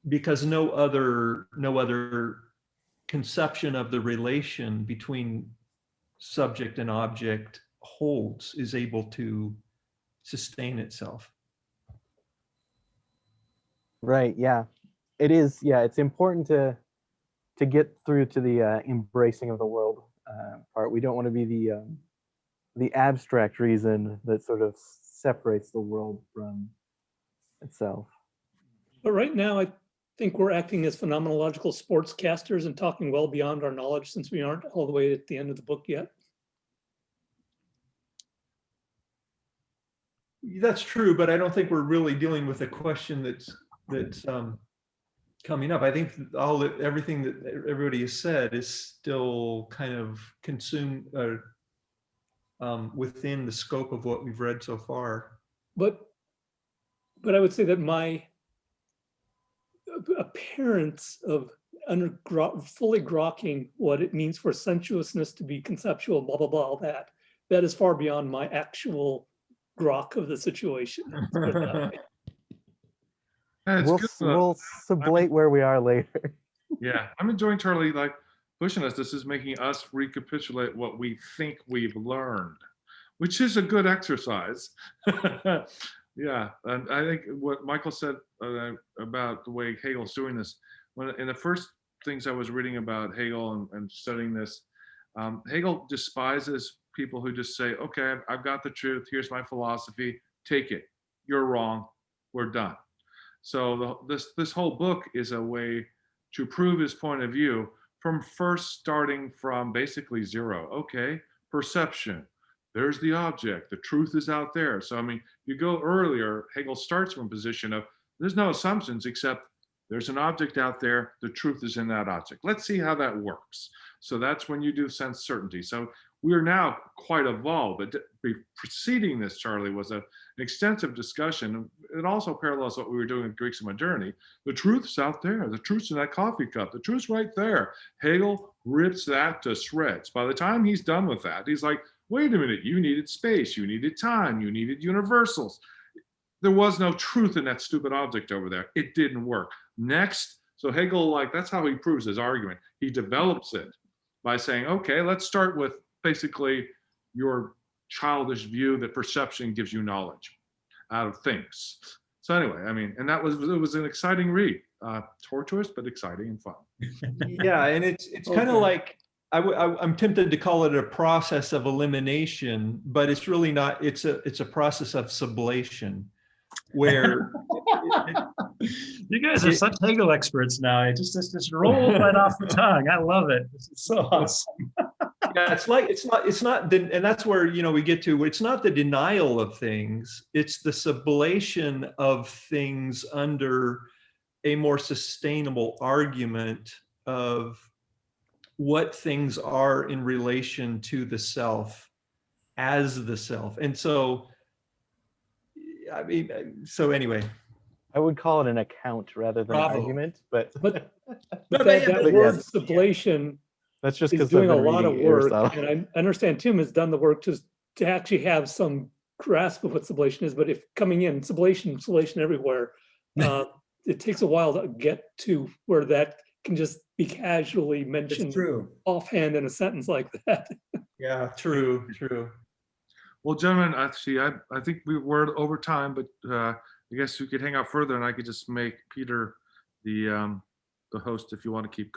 because no other conception of the relation between subject and object is able to sustain itself. Right. Yeah. It is. Yeah. It's important to get through to the embracing of the world part. We don't want to be the abstract reason that sort of separates the world from itself. But right now, I think we're acting as phenomenological sportscasters and talking well beyond our knowledge, since we aren't all the way at the end of the book yet. That's true, but I don't think we're really dealing with a question that's coming up. I think everything that everybody has said is still kind of consumed within the scope of what we've read so far. But I would say that my appearance of fully grokking what it means for sensuousness to be conceptual, blah, blah, blah, all that is far beyond my actual grok of the situation. We'll sublate where we are later. Yeah, I'm enjoying Charlie like pushing us. This is making us recapitulate what we think we've learned, which is a good exercise. Yeah, and I think what Michael said about the way Hegel's doing this, in the first things I was reading about Hegel and studying this, Hegel despises people who just say, okay, I've got the truth, here's my philosophy, take it. You're wrong, we're done. So this whole book is a way to prove his point of view from first starting from basically zero. Okay, perception, there's the object, the truth is out there. So, I mean, you go earlier, Hegel starts from a position of there's no assumptions except there's an object out there, the truth is in that object. Let's see how that works. So that's when you do sense certainty. So we're now quite evolved, but preceding this, Charlie, was an extensive discussion. It also parallels what we were doing in Greeks and modernity. The truth's out there. The truth's in that coffee cup. The truth's right there. Hegel rips that to shreds. By the time he's done with that, he's like, wait a minute, you needed space, you needed time, you needed universals. There was no truth in that stupid object over there. It didn't work. Next, so Hegel, like, that's how he proves his argument. He develops it by saying, okay, let's start with basically your childish view that perception gives you knowledge out of things. So anyway, I mean, and it was an exciting read, torturous, but exciting and fun. Yeah, and it's kind of like, I'm tempted to call it a process of elimination, but it's really not. It's a process of sublation, where you guys are such Hegel experts now. It just rolls right off the tongue. I love it. This is so awesome. Yeah, it's not, and that's where, you know, we get to, it's not the denial of things, it's the sublation of things under a more sustainable argument of what things are in relation to the self as the self. And so, I mean, so anyway. I would call it an account rather than an argument, but But but that word yes. sublation that's just is because doing a lot of work. And I understand Tim has done the work to actually have some grasp of what sublation is, but if coming in, sublation everywhere, it takes a while to get to where that can just be casually mentioned offhand in a sentence like that. Yeah, true. Well, gentlemen, I think we're over time, but I guess we could hang out further, and I could just make Peter the host if you want to keep